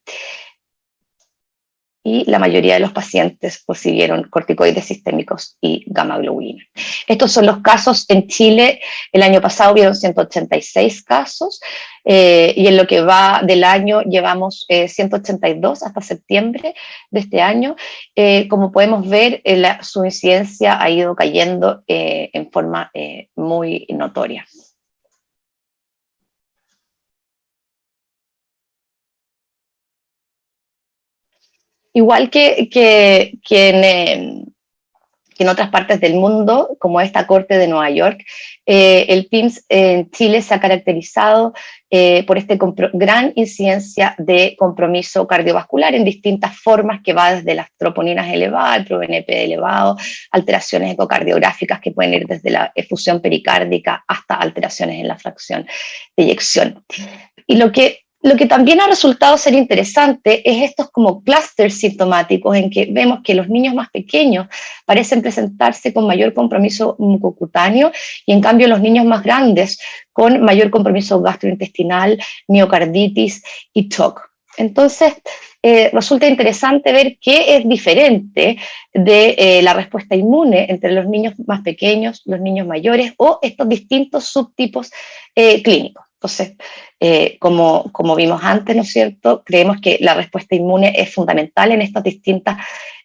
Y la mayoría de los pacientes recibieron corticoides sistémicos y gamma globulina. Estos son los casos en Chile. El año pasado hubieron 186 casos y en lo que va del año llevamos 182 hasta septiembre de este año. Como podemos ver, su incidencia ha ido cayendo en forma muy notoria. Igual que en otras partes del mundo, como esta Corte de Nueva York, el PIMS en Chile se ha caracterizado por esta gran incidencia de compromiso cardiovascular en distintas formas, que va desde las troponinas elevadas, el ProBNP elevado, alteraciones ecocardiográficas que pueden ir desde la efusión pericárdica hasta alteraciones en la fracción de eyección. Y lo que también ha resultado ser interesante es estos como clústeres sintomáticos en que vemos que los niños más pequeños parecen presentarse con mayor compromiso mucocutáneo y en cambio los niños más grandes con mayor compromiso gastrointestinal, miocarditis y TOC. Entonces, resulta interesante ver qué es diferente de la respuesta inmune entre los niños más pequeños, los niños mayores o estos distintos subtipos clínicos. Entonces, como vimos antes, ¿no es cierto?, creemos que la respuesta inmune es fundamental en estas distintas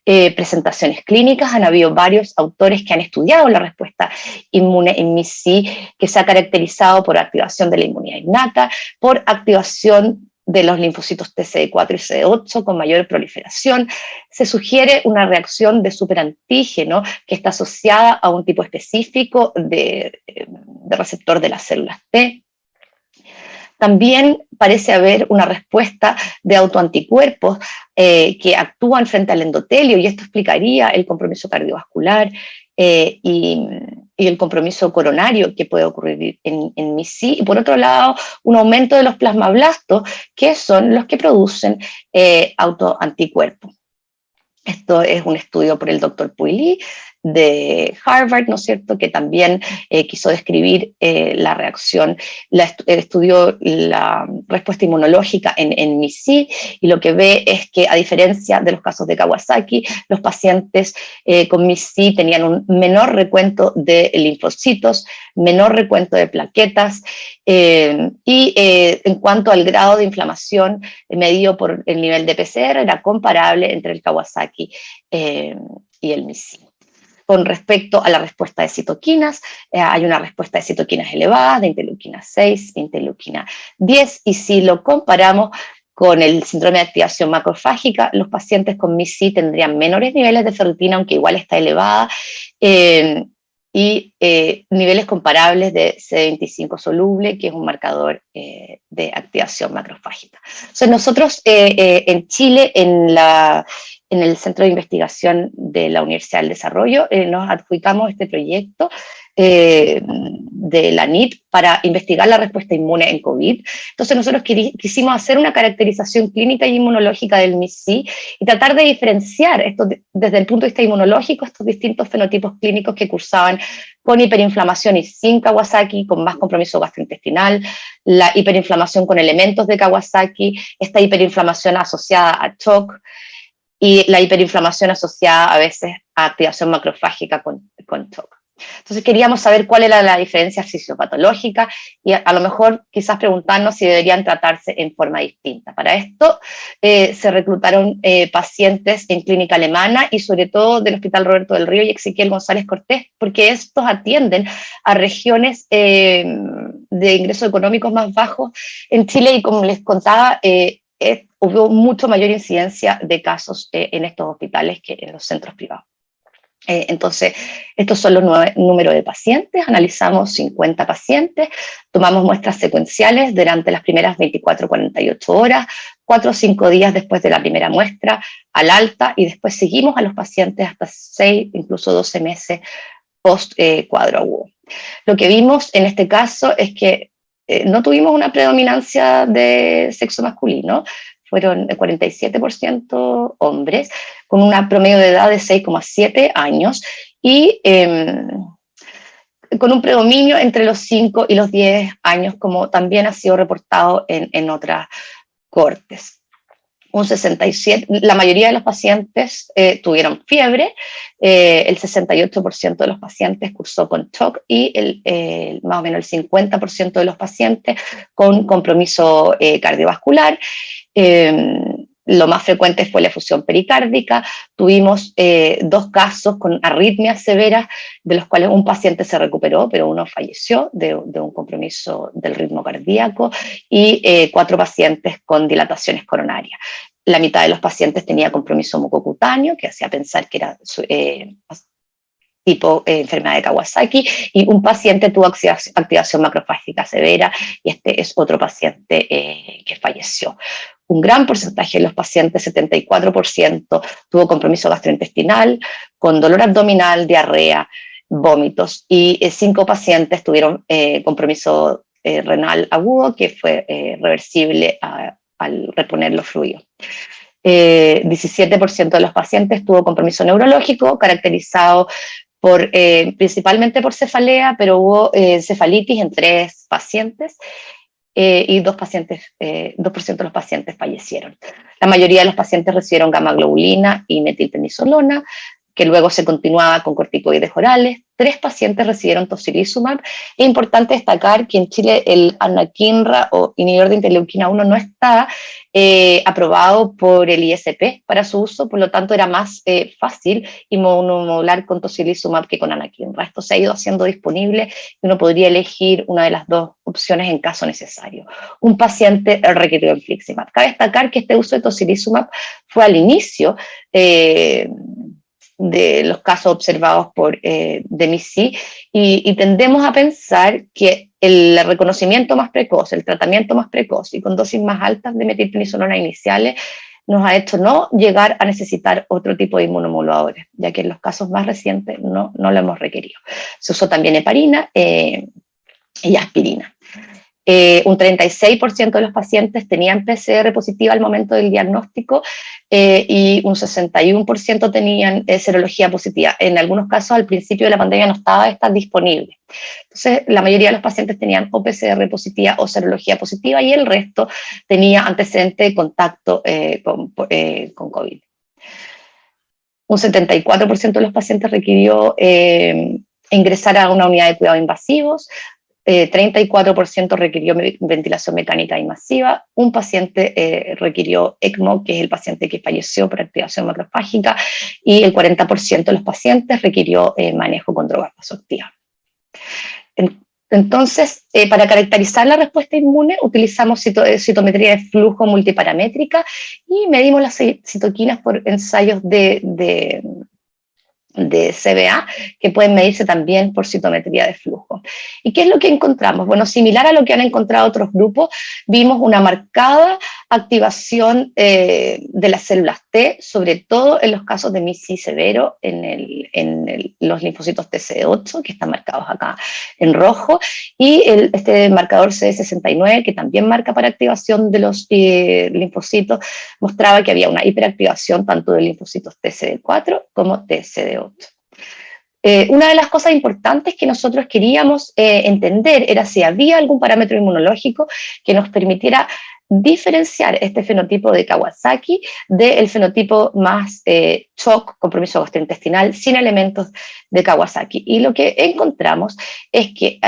presentaciones clínicas. Han habido varios autores que han estudiado la respuesta inmune en MIS-C, que se ha caracterizado por activación de la inmunidad innata, por activación de los linfocitos TCD4 y CD8 con mayor proliferación. Se sugiere una reacción de superantígeno que está asociada a un tipo específico de receptor de las células T. También parece haber una respuesta de autoanticuerpos que actúan frente al endotelio, y esto explicaría el compromiso cardiovascular y el compromiso coronario que puede ocurrir en MIS-C. Y por otro lado, un aumento de los plasmablastos, que son los que producen autoanticuerpos. Esto es un estudio por el doctor Puili de Harvard, ¿no es cierto?, que también quiso describir la reacción, estudió la respuesta inmunológica en MIS-C, y lo que ve es que, a diferencia de los casos de Kawasaki, los pacientes con MIS-C tenían un menor recuento de linfocitos, menor recuento de plaquetas, y en cuanto al grado de inflamación medido por el nivel de PCR, era comparable entre el Kawasaki y el MIS-C. Con respecto a la respuesta de citoquinas, hay una respuesta de citoquinas elevadas, de interleuquina 6, interleuquina 10, y si lo comparamos con el síndrome de activación macrofágica, los pacientes con MIS-C tendrían menores niveles de ferritina, aunque igual está elevada, y niveles comparables de CD25 soluble, que es un marcador de activación macrofágica. Entonces nosotros en Chile, en el Centro de Investigación de la Universidad del Desarrollo, nos adjudicamos este proyecto de la NIT para investigar la respuesta inmune en COVID. Entonces nosotros quisimos hacer una caracterización clínica y inmunológica del MIS-C y tratar de diferenciar esto desde el punto de vista inmunológico, estos distintos fenotipos clínicos que cursaban con hiperinflamación y sin Kawasaki, con más compromiso gastrointestinal, la hiperinflamación con elementos de Kawasaki, esta hiperinflamación asociada a TOC, y la hiperinflamación asociada a veces a activación macrofágica con TOC. Entonces queríamos saber cuál era la diferencia fisiopatológica y a lo mejor quizás preguntarnos si deberían tratarse en forma distinta. Para esto se reclutaron pacientes en clínica alemana y sobre todo del Hospital Roberto del Río y Ezequiel González Cortés, porque estos atienden a regiones de ingresos económicos más bajos en Chile, y como les contaba, hubo mucho mayor incidencia de casos en estos hospitales que en los centros privados. Entonces, estos son los números de pacientes. Analizamos 50 pacientes, tomamos muestras secuenciales durante las primeras 24 48 horas, 4 o 5 días después de la primera muestra al alta, y después seguimos a los pacientes hasta 6, incluso 12 meses post cuadro agudo. Lo que vimos en este caso es que no tuvimos una predominancia de sexo masculino, fueron 47% hombres, con una promedio de edad de 6,7 años, y con un predominio entre los 5 y los 10 años, como también ha sido reportado en otras cortes. Un 67, la mayoría de los pacientes tuvieron fiebre, el 68% de los pacientes cursó con TOC y más o menos el 50% de los pacientes con compromiso cardiovascular. Lo más frecuente fue la efusión pericárdica. Tuvimos 2 casos con arritmias severas, de los cuales un paciente se recuperó, pero uno falleció de un compromiso del ritmo cardíaco, y 4 pacientes con dilataciones coronarias. La mitad de los pacientes tenía compromiso mucocutáneo, que hacía pensar que era tipo enfermedad de Kawasaki, y un paciente tuvo activación macrofágica severa, y este es otro paciente que falleció. Un gran porcentaje de los pacientes, 74%, tuvo compromiso gastrointestinal, con dolor abdominal, diarrea, vómitos, y 5 pacientes tuvieron compromiso renal agudo, que fue reversible al reponer los fluidos. 17% de los pacientes tuvo compromiso neurológico, caracterizado principalmente por cefalea, pero hubo cefalitis en 3 pacientes, y 2% de los pacientes fallecieron. La mayoría de los pacientes recibieron gamma globulina y metilprednisolona, que luego se continuaba con corticoides orales. 3 pacientes recibieron tocilizumab. Es importante destacar que en Chile el anakinra o inhibidor de interleuquina 1 no está aprobado por el ISP para su uso, por lo tanto era más fácil inmunomodular con tocilizumab que con anakinra. Esto se ha ido haciendo disponible y uno podría elegir una de las 2 opciones en caso necesario. Un paciente requirió infliximab. Cabe destacar que este uso de tocilizumab fue al inicio de los casos observados por DEMICI, y tendemos a pensar que el reconocimiento más precoz, el tratamiento más precoz y con dosis más altas de metilprednisolona iniciales nos ha hecho no llegar a necesitar otro tipo de inmunomoduladores, ya que en los casos más recientes no lo hemos requerido. Se usó también heparina y aspirina. Un 36% de los pacientes tenían PCR positiva al momento del diagnóstico, y un 61% tenían serología positiva. En algunos casos, al principio de la pandemia no estaba esta disponible. Entonces, la mayoría de los pacientes tenían o PCR positiva o serología positiva, y el resto tenía antecedente de contacto con COVID. Un 74% de los pacientes requirió ingresar a una unidad de cuidados invasivos. 34% requirió ventilación mecánica invasiva, un paciente requirió ECMO, que es el paciente que falleció por activación macrofágica, y el 40% de los pacientes requirió manejo con drogas vasoactivas. Entonces, para caracterizar la respuesta inmune, utilizamos citometría de flujo multiparamétrica y medimos las citoquinas por ensayos de CBA, que pueden medirse también por citometría de flujo. ¿Y qué es lo que encontramos? Bueno, similar a lo que han encontrado otros grupos, vimos una marcada activación de las células T, sobre todo en los casos de MIS-C severo, en los linfocitos TCD8, que están marcados acá en rojo, y este marcador CD69, que también marca para activación de los linfocitos, mostraba que había una hiperactivación tanto de linfocitos TCD4 como TCD8. Una de las cosas importantes que nosotros queríamos entender era si había algún parámetro inmunológico que nos permitiera diferenciar este fenotipo de Kawasaki del fenotipo más shock, compromiso gastrointestinal, sin elementos de Kawasaki. Y lo que encontramos es que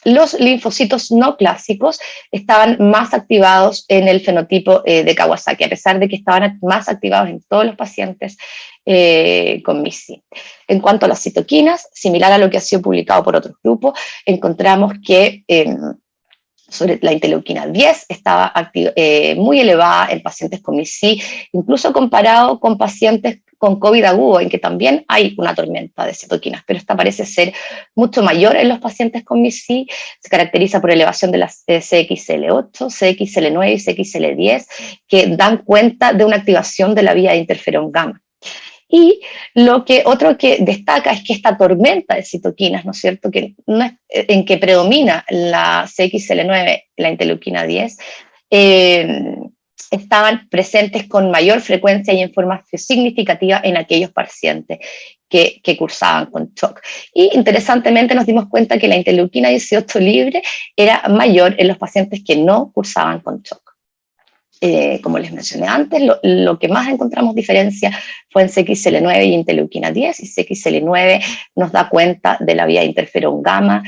los linfocitos no clásicos estaban más activados en el fenotipo de Kawasaki, a pesar de que estaban más activados en todos los pacientes con MIS-C. En cuanto a las citoquinas, similar a lo que ha sido publicado por otros grupos, encontramos que sobre la interleuquina 10 estaba muy elevada en pacientes con MIS-C, incluso comparado con pacientes con COVID agudo, en que también hay una tormenta de citoquinas, pero esta parece ser mucho mayor en los pacientes con MIS-C. Se caracteriza por elevación de las CXL8, CXL9 y CXL10, que dan cuenta de una activación de la vía de interferón gamma. Y otro que destaca es que esta tormenta de citoquinas, ¿no es cierto?, que no es, en que predomina la CXL9, la interleuquina 10, estaban presentes con mayor frecuencia y en forma significativa en aquellos pacientes que cursaban con shock. Y interesantemente nos dimos cuenta que la interleuquina 18 libre era mayor en los pacientes que no cursaban con shock. Como les mencioné antes, lo que más encontramos diferencia fue en CXL9 y interleuquina 10, y CXL9 nos da cuenta de la vía de interferón gamma,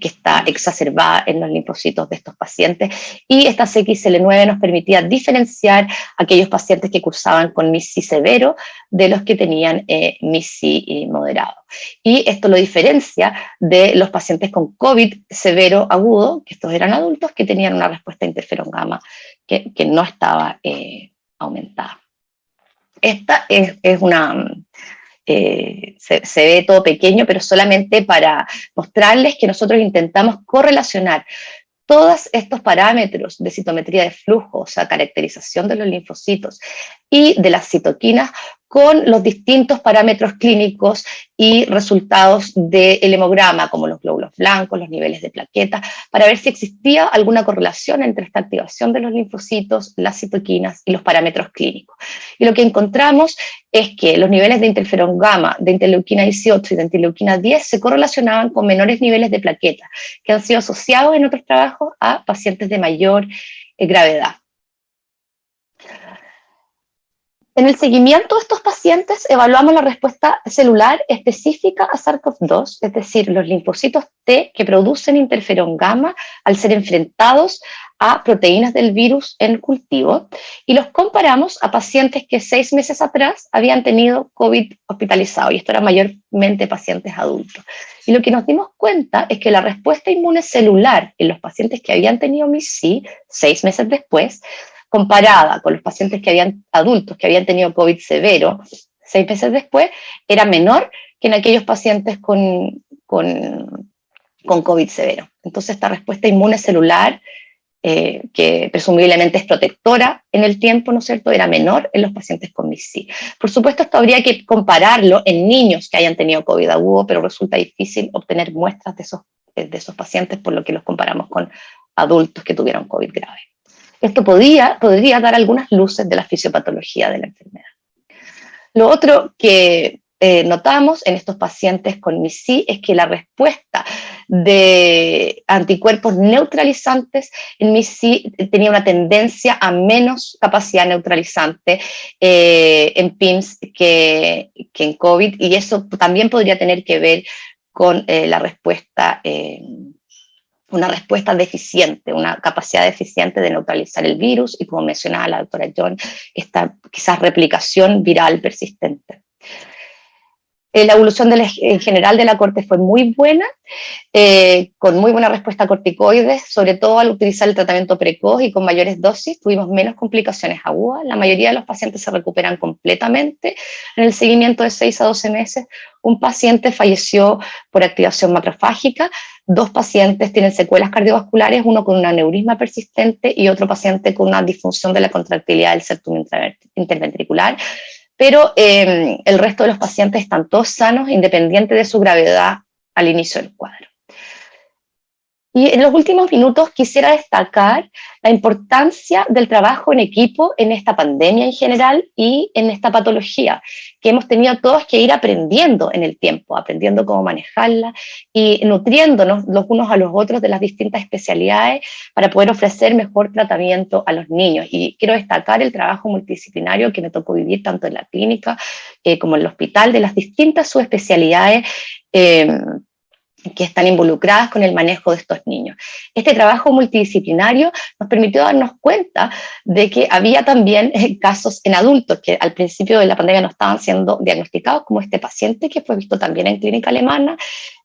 que está exacerbada en los linfocitos de estos pacientes, y esta CXL9 nos permitía diferenciar aquellos pacientes que cursaban con MIS-C severo de los que tenían MIS-C moderado. Y esto lo diferencia de los pacientes con COVID severo agudo, que estos eran adultos que tenían una respuesta a interferón gamma que no estaba aumentada. Esta es una... se ve todo pequeño, pero solamente para mostrarles que nosotros intentamos correlacionar todos estos parámetros de citometría de flujo, o sea, caracterización de los linfocitos y de las citoquinas, con los distintos parámetros clínicos y resultados del hemograma, como los glóbulos blancos, los niveles de plaquetas, para ver si existía alguna correlación entre esta activación de los linfocitos, las citoquinas y los parámetros clínicos. Y lo que encontramos es que los niveles de interferón gamma, de interleuquina 18 y de interleuquina 10 se correlacionaban con menores niveles de plaquetas, que han sido asociados en otros trabajos a pacientes de mayor gravedad. En el seguimiento de estos pacientes evaluamos la respuesta celular específica a SARS-CoV-2, es decir, los linfocitos T que producen interferón gamma al ser enfrentados a proteínas del virus en cultivo, y los comparamos a pacientes que 6 meses atrás habían tenido COVID hospitalizado, y esto era mayormente pacientes adultos. Y lo que nos dimos cuenta es que la respuesta inmune celular en los pacientes que habían tenido MIS-C 6 meses después, comparada con los pacientes adultos que habían tenido COVID severo 6 meses después, era menor que en aquellos pacientes con COVID severo. Entonces esta respuesta inmune celular, que presumiblemente es protectora en el tiempo, ¿no es cierto?, era menor en los pacientes con MIS-C. Por supuesto, esto habría que compararlo en niños que hayan tenido COVID agudo, pero resulta difícil obtener muestras de esos pacientes, por lo que los comparamos con adultos que tuvieron COVID grave. Esto podría dar algunas luces de la fisiopatología de la enfermedad. Lo otro que notamos en estos pacientes con MIS-C es que la respuesta de anticuerpos neutralizantes en MIS-C tenía una tendencia a menos capacidad neutralizante en PIMS que en COVID, y eso también podría tener que ver con la respuesta una respuesta deficiente, una capacidad deficiente de neutralizar el virus, y como mencionaba la doctora John, esta quizás replicación viral persistente. La evolución en general de la corte fue muy buena, con muy buena respuesta a corticoides, sobre todo al utilizar el tratamiento precoz y con mayores dosis tuvimos menos complicaciones agudas. La mayoría de los pacientes se recuperan completamente en el seguimiento de 6 a 12 meses. Un paciente falleció por activación macrofágica, 2 pacientes tienen secuelas cardiovasculares, uno con un aneurisma persistente y otro paciente con una disfunción de la contractilidad del septum interventricular. Pero el resto de los pacientes están todos sanos, independiente de su gravedad al inicio del cuadro. Y en los últimos minutos quisiera destacar la importancia del trabajo en equipo en esta pandemia en general y en esta patología, que hemos tenido todos que ir aprendiendo en el tiempo, aprendiendo cómo manejarla y nutriéndonos los unos a los otros de las distintas especialidades para poder ofrecer mejor tratamiento a los niños. Y quiero destacar el trabajo multidisciplinario que me tocó vivir tanto en la clínica como en el hospital, de las distintas subespecialidades que están involucradas con el manejo de estos niños. Este trabajo multidisciplinario nos permitió darnos cuenta de que había también casos en adultos que al principio de la pandemia no estaban siendo diagnosticados, como este paciente que fue visto también en clínica alemana,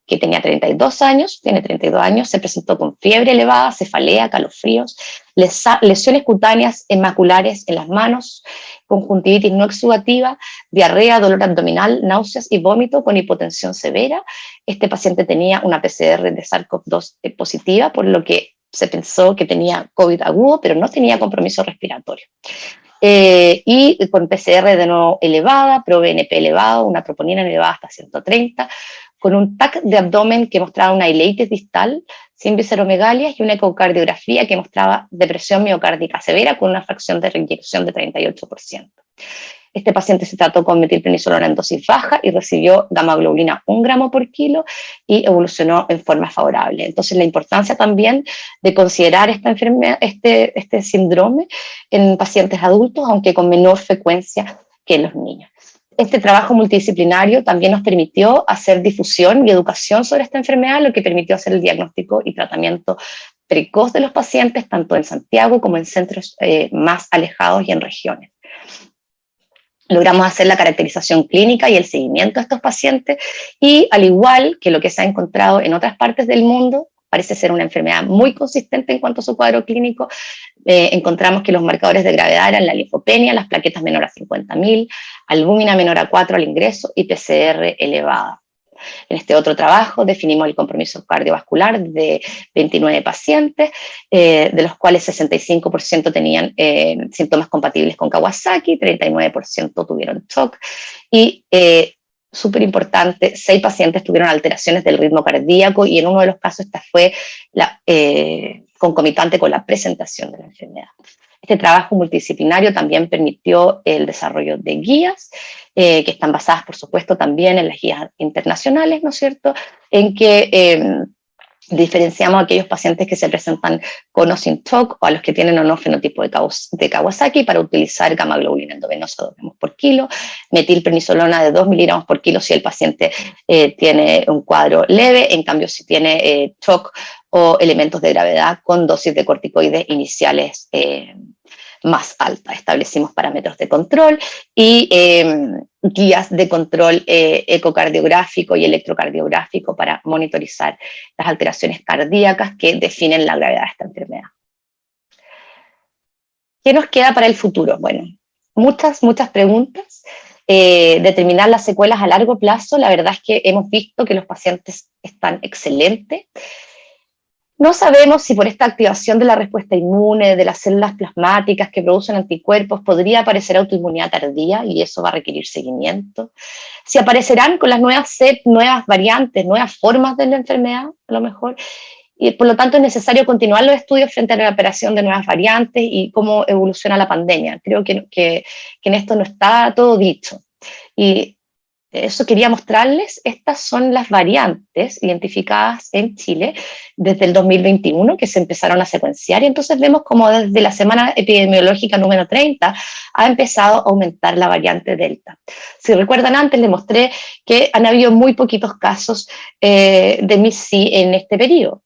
que tenía 32 años, tiene 32 años, se presentó con fiebre elevada, cefalea, calofríos, lesiones cutáneas maculares en las manos, conjuntivitis no exudativa, diarrea, dolor abdominal, náuseas y vómito con hipotensión severa. Este paciente tenía una PCR de SARS-CoV-2 positiva, por lo que se pensó que tenía COVID agudo, pero no tenía compromiso respiratorio. Y con PCR de nuevo elevada, ProBNP elevado, una troponina elevada hasta 130, con un TAC de abdomen que mostraba una ileitis distal sin visceromegalias y una ecocardiografía que mostraba depresión miocárdica severa con una fracción de reyección de 38%. Este paciente se trató con metilprednisolona en dosis baja y recibió gamma-globulina 1 gramo por kilo y evolucionó en forma favorable. Entonces, la importancia también de considerar esta enfermedad, este síndrome en pacientes adultos, aunque con menor frecuencia que en los niños. Este trabajo multidisciplinario también nos permitió hacer difusión y educación sobre esta enfermedad, lo que permitió hacer el diagnóstico y tratamiento precoz de los pacientes, tanto en Santiago como en centros más alejados y en regiones. Logramos hacer la caracterización clínica y el seguimiento de estos pacientes y, al igual que lo que se ha encontrado en otras partes del mundo, parece ser una enfermedad muy consistente en cuanto a su cuadro clínico. Encontramos que los marcadores de gravedad eran la linfopenia, las plaquetas menor a 50.000, albúmina menor a 4 al ingreso y PCR elevada. En este otro trabajo definimos el compromiso cardiovascular de 29 pacientes, de los cuales 65% tenían síntomas compatibles con Kawasaki, 39% tuvieron shock y, súper importante, 6 pacientes tuvieron alteraciones del ritmo cardíaco y en uno de los casos esta fue concomitante con la presentación de la enfermedad. Este trabajo multidisciplinario también permitió el desarrollo de guías, que están basadas, por supuesto, también en las guías internacionales, ¿no es cierto?, en que diferenciamos a aquellos pacientes que se presentan con o sin TOC o a los que tienen o no fenotipo de Kawasaki para utilizar gamma-globulina endovenosa 2 gramos por kilo, metilprednisolona de 2 miligramos por kilo si el paciente tiene un cuadro leve, en cambio si tiene TOC o elementos de gravedad con dosis de corticoides iniciales más alta. Establecimos parámetros de control y guías de control ecocardiográfico y electrocardiográfico para monitorizar las alteraciones cardíacas que definen la gravedad de esta enfermedad. ¿Qué nos queda para el futuro? Bueno, muchas preguntas. Determinar las secuelas a largo plazo, la verdad es que hemos visto que los pacientes están excelentes. No sabemos si por esta activación de la respuesta inmune, de las células plasmáticas que producen anticuerpos, podría aparecer autoinmunidad tardía y eso va a requerir seguimiento. Si aparecerán con las nuevas CEP, nuevas variantes, nuevas formas de la enfermedad, a lo mejor. Y por lo tanto es necesario continuar los estudios frente a la aparición de nuevas variantes y cómo evoluciona la pandemia. Creo que en esto no está todo dicho. Y eso quería mostrarles. Estas son las variantes identificadas en Chile desde el 2021 que se empezaron a secuenciar y entonces vemos como desde la semana epidemiológica número 30 ha empezado a aumentar la variante Delta. Si recuerdan, antes les mostré que han habido muy poquitos casos de MIS-C en este periodo,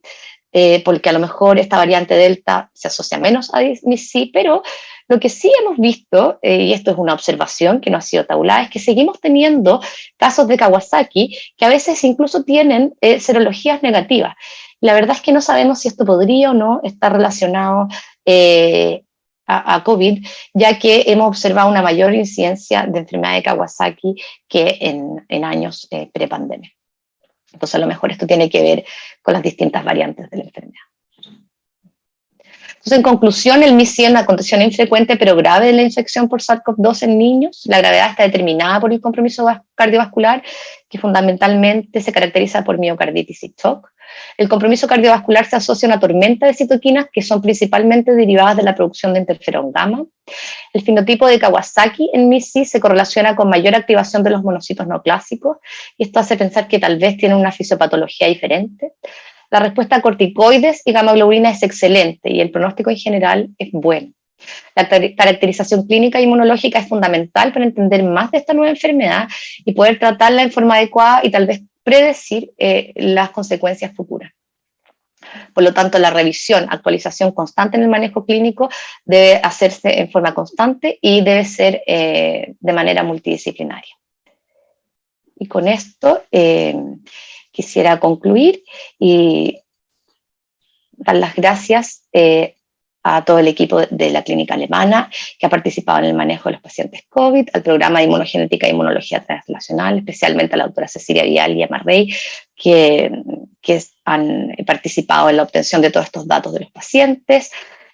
porque a lo mejor esta variante Delta se asocia menos a MIS-C, pero lo que sí hemos visto, y esto es una observación que no ha sido tabulada, es que seguimos teniendo casos de Kawasaki que a veces incluso tienen serologías negativas. La verdad es que no sabemos si esto podría o no estar relacionado a COVID, ya que hemos observado una mayor incidencia de enfermedad de Kawasaki que en años prepandemia. Entonces a lo mejor esto tiene que ver con las distintas variantes de la enfermedad. Entonces, en conclusión, el MIS-C es una condición infrecuente pero grave de la infección por SARS-CoV-2 en niños. La gravedad está determinada por el compromiso cardiovascular, que fundamentalmente se caracteriza por miocarditis y shock. El compromiso cardiovascular se asocia a una tormenta de citoquinas que son principalmente derivadas de la producción de interferón gamma. El fenotipo de Kawasaki en MIS-C se correlaciona con mayor activación de los monocitos no clásicos y esto hace pensar que tal vez tiene una fisiopatología diferente. La respuesta a corticoides y gamma-globulina es excelente y el pronóstico en general es bueno. La caracterización clínica e inmunológica es fundamental para entender más de esta nueva enfermedad y poder tratarla en forma adecuada y tal vez predecir las consecuencias futuras. Por lo tanto, la revisión, actualización constante en el manejo clínico debe hacerse en forma constante y debe ser de manera multidisciplinaria. Y con esto quisiera concluir y dar las gracias a todo el equipo de la clínica alemana que ha participado en el manejo de los pacientes COVID, al programa de inmunogenética e inmunología translacional, especialmente a la doctora Cecilia Vial y a Marrey, que han participado en la obtención de todos estos datos de los pacientes,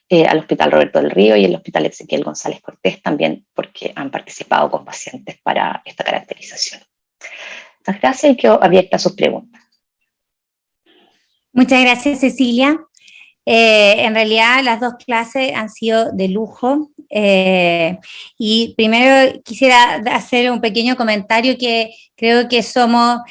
al Hospital Roberto del Río y el Hospital Ezequiel González Cortés también, porque han participado con pacientes para esta caracterización. Muchas gracias y quedo abierta a sus preguntas. Muchas gracias, Cecilia. En realidad las dos clases han sido de lujo y primero quisiera hacer un pequeño comentario que creo que somos,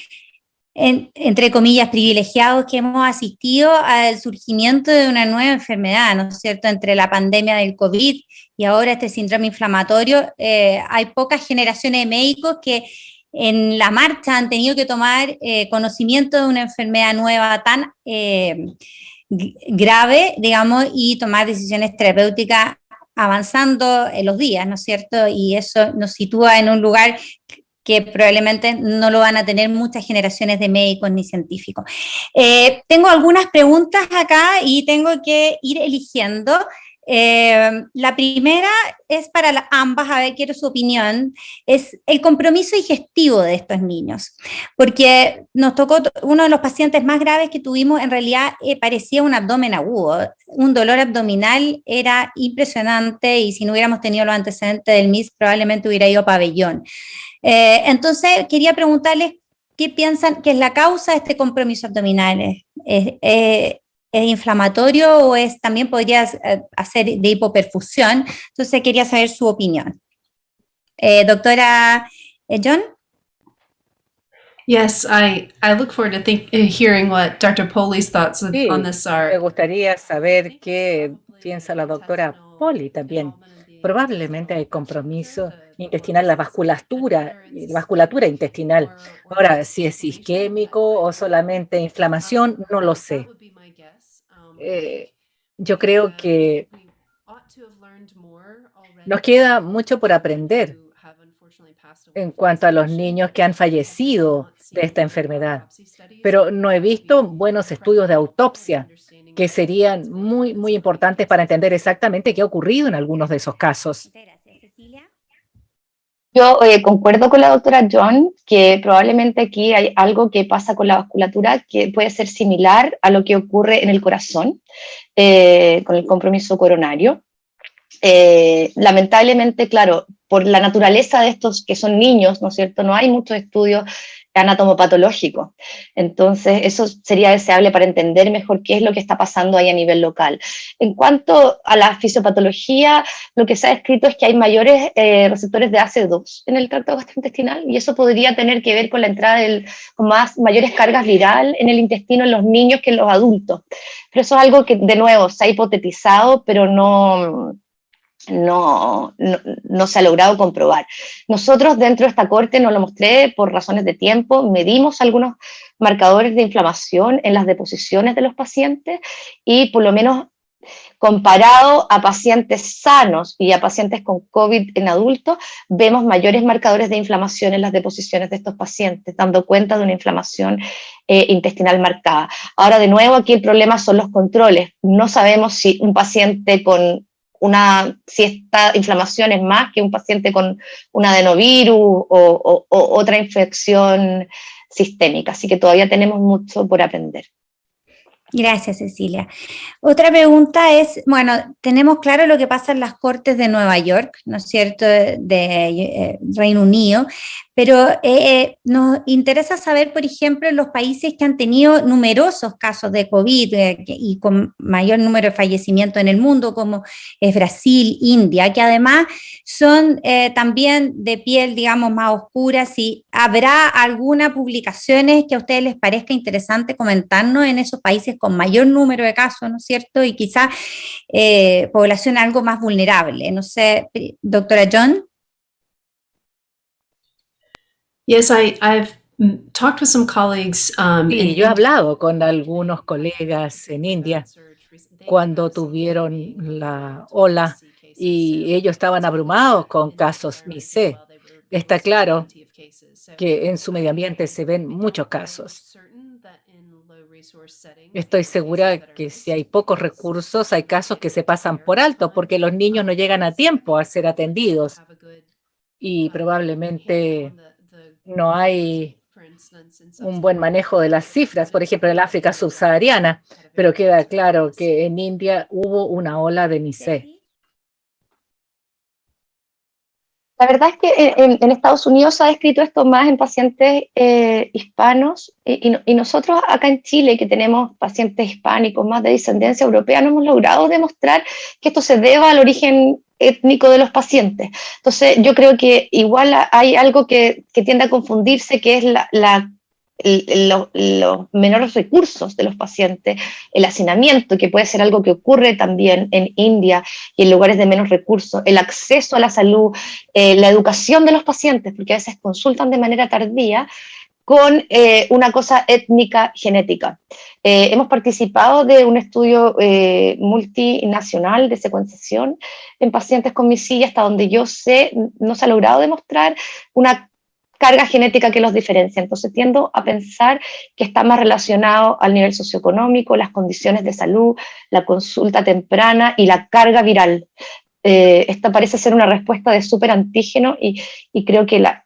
entre comillas, privilegiados que hemos asistido al surgimiento de una nueva enfermedad, ¿no es cierto? Entre la pandemia del COVID y ahora este síndrome inflamatorio, hay pocas generaciones de médicos que en la marcha han tenido que tomar conocimiento de una enfermedad nueva tan grave, digamos, y tomar decisiones terapéuticas avanzando en los días, ¿no es cierto? Y eso nos sitúa en un lugar que probablemente no lo van a tener muchas generaciones de médicos ni científicos. Tengo algunas preguntas acá y tengo que ir eligiendo. La primera es para ambas, a ver, quiero su opinión, es el compromiso digestivo de estos niños, porque nos tocó uno de los pacientes más graves que tuvimos, en realidad parecía un abdomen agudo, un dolor abdominal era impresionante y si no hubiéramos tenido los antecedentes del MIS probablemente hubiera ido a pabellón. Entonces quería preguntarles qué piensan que es la causa de este compromiso abdominal. ¿Es inflamatorio o también podría hacer de hipoperfusión? Entonces quería saber su opinión. Doctora John? Yes, I look forward to hearing what Dr. Polly's thoughts on this are. Me gustaría saber qué piensa la doctora Polly también. Probablemente hay compromiso intestinal, la vasculatura intestinal. Ahora, si es isquémico o solamente inflamación, no lo sé. Yo creo que nos queda mucho por aprender en cuanto a los niños que han fallecido de esta enfermedad, pero no he visto buenos estudios de autopsia que serían muy, muy importantes para entender exactamente qué ha ocurrido en algunos de esos casos. Yo concuerdo con la doctora John que probablemente aquí hay algo que pasa con la vasculatura que puede ser similar a lo que ocurre en el corazón con el compromiso coronario. Lamentablemente, claro, por la naturaleza de estos que son niños, ¿no es cierto? No hay muchos estudios anatomopatológicos. Entonces, eso sería deseable para entender mejor qué es lo que está pasando ahí a nivel local. En cuanto a la fisiopatología, lo que se ha escrito es que hay mayores receptores de ACE2 en el tracto gastrointestinal y eso podría tener que ver con la entrada con mayores cargas viral en el intestino en los niños que en los adultos. Pero eso es algo que, de nuevo, se ha hipotetizado, pero no se ha logrado comprobar. Nosotros dentro de esta corte, no lo mostré por razones de tiempo, medimos algunos marcadores de inflamación en las deposiciones de los pacientes y por lo menos comparado a pacientes sanos y a pacientes con COVID en adultos, vemos mayores marcadores de inflamación en las deposiciones de estos pacientes, dando cuenta de una inflamación intestinal marcada. Ahora, de nuevo, aquí el problema son los controles. No sabemos si un paciente si esta inflamación es más que un paciente con un adenovirus o otra infección sistémica, así que todavía tenemos mucho por aprender. Gracias, Cecilia. Otra pregunta es, bueno, tenemos claro lo que pasa en las Cortes de Nueva York, ¿no es cierto?, de Reino Unido, pero nos interesa saber, por ejemplo, en los países que han tenido numerosos casos de COVID y con mayor número de fallecimientos en el mundo, como es Brasil, India, que además son también de piel, digamos, más oscura. Si habrá alguna publicaciones que a ustedes les parezca interesante comentarnos en esos países con mayor número de casos, ¿no es cierto? Y quizás población algo más vulnerable. No sé, doctora John. Yes, I've talked with some colleagues. Sí, yo he hablado con algunos colegas en India cuando tuvieron la ola y ellos estaban abrumados con casos MIS-C. Está claro que en su medio ambiente se ven muchos casos. Estoy segura que si hay pocos recursos, hay casos que se pasan por alto porque los niños no llegan a tiempo a ser atendidos y probablemente no hay un buen manejo de las cifras, por ejemplo, en el África subsahariana, pero queda claro que en India hubo una ola de MIS-C. La verdad es que en Estados Unidos se ha descrito esto más en pacientes hispanos y nosotros acá en Chile, que tenemos pacientes hispánicos más de descendencia europea, no hemos logrado demostrar que esto se deba al origen étnico de los pacientes. Entonces yo creo que igual hay algo que tiende a confundirse, que es los menores recursos de los pacientes, el hacinamiento, que puede ser algo que ocurre también en India y en lugares de menos recursos, el acceso a la salud, la educación de los pacientes, porque a veces consultan de manera tardía, con una cosa étnica genética. Hemos participado de un estudio multinacional de secuenciación en pacientes con misilla, hasta donde yo sé, no se ha logrado demostrar una carga genética que los diferencia. Entonces tiendo a pensar que está más relacionado al nivel socioeconómico, las condiciones de salud, la consulta temprana y la carga viral. Esta parece ser una respuesta de superantígeno y creo que la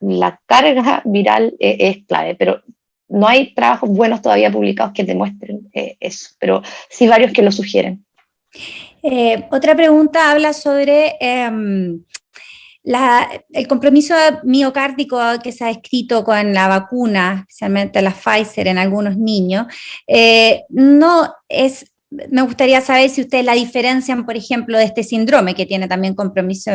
carga viral es clave, pero no hay trabajos buenos todavía publicados que demuestren eso, pero sí varios que lo sugieren. Otra pregunta habla sobre el compromiso miocárdico que se ha escrito con la vacuna, especialmente la Pfizer en algunos niños. Me gustaría saber si ustedes la diferencian, por ejemplo, de este síndrome que tiene también compromiso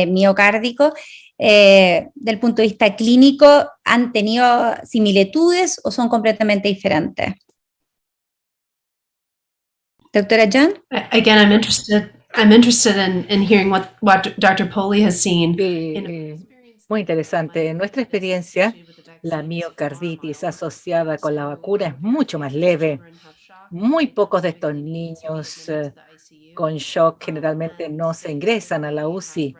miocárdico. Del punto de vista clínico, ¿han tenido similitudes o son completamente diferentes? Doctora John? Again, I'm interested in hearing what Dr. Poley has seen. Muy interesante. En nuestra experiencia, la miocarditis asociada con la vacuna es mucho más leve. Muy pocos de estos niños con shock generalmente no se ingresan a la UCI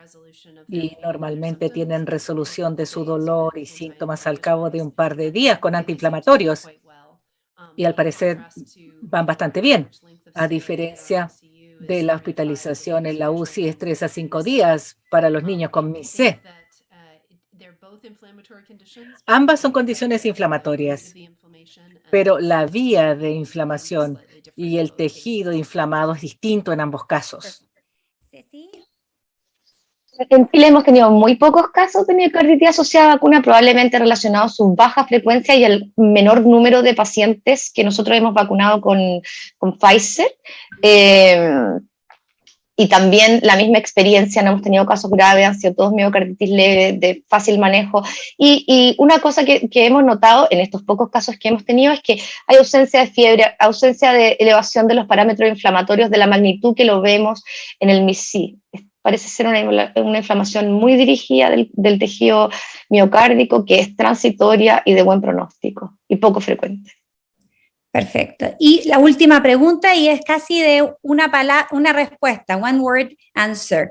y normalmente tienen resolución de su dolor y síntomas al cabo de un par de días con antiinflamatorios. Y al parecer van bastante bien, a diferencia de la hospitalización en la UCI es 3 a 5 días para los niños con MIS-C. Ambas son condiciones inflamatorias, pero la vía de inflamación y el tejido inflamado es distinto en ambos casos. En Chile hemos tenido muy pocos casos de miocarditis asociada a vacuna, probablemente relacionados a su baja frecuencia y al menor número de pacientes que nosotros hemos vacunado con Pfizer. Y también la misma experiencia, no hemos tenido casos graves, han sido todos miocarditis leves, de fácil manejo. Y una cosa que hemos notado en estos pocos casos que hemos tenido es que hay ausencia de fiebre, ausencia de elevación de los parámetros inflamatorios de la magnitud que lo vemos en el MIS-C. Parece ser una inflamación muy dirigida del tejido miocárdico, que es transitoria y de buen pronóstico y poco frecuente. Perfecto. Y la última pregunta, y es casi de una respuesta, one word answer.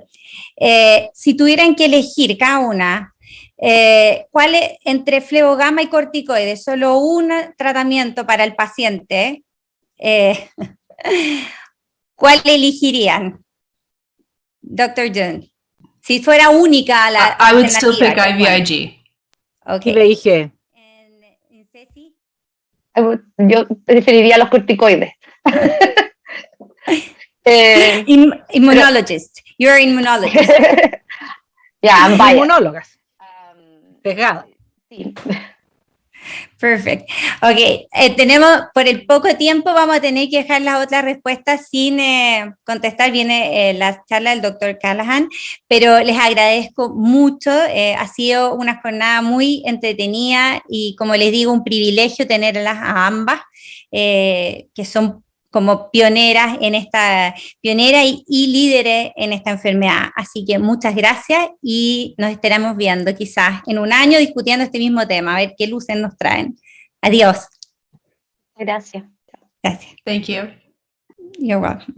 Si tuvieran que elegir cada una, ¿cuál es, entre flebogamma y corticoides, solo un tratamiento para el paciente, ¿cuál elegirían? Dr. John, si fuera única la I would still pick IVIG. Okay. Y le dije, Ceci? Yo preferiría los corticoides. Immunologist. You're an immunologist. Yeah, inmunólogas. Pegada. Sí. Perfecto. Ok, tenemos, por el poco tiempo vamos a tener que dejar las otras respuestas sin contestar. Viene la charla del doctor Callahan, pero les agradezco mucho. Ha sido una jornada muy entretenida y, como les digo, un privilegio tenerlas a ambas, que son como pioneras y líderes en esta enfermedad. Así que muchas gracias y nos estaremos viendo quizás en un año discutiendo este mismo tema, a ver qué luces nos traen. Adiós. Gracias. Gracias. Thank you. You're welcome.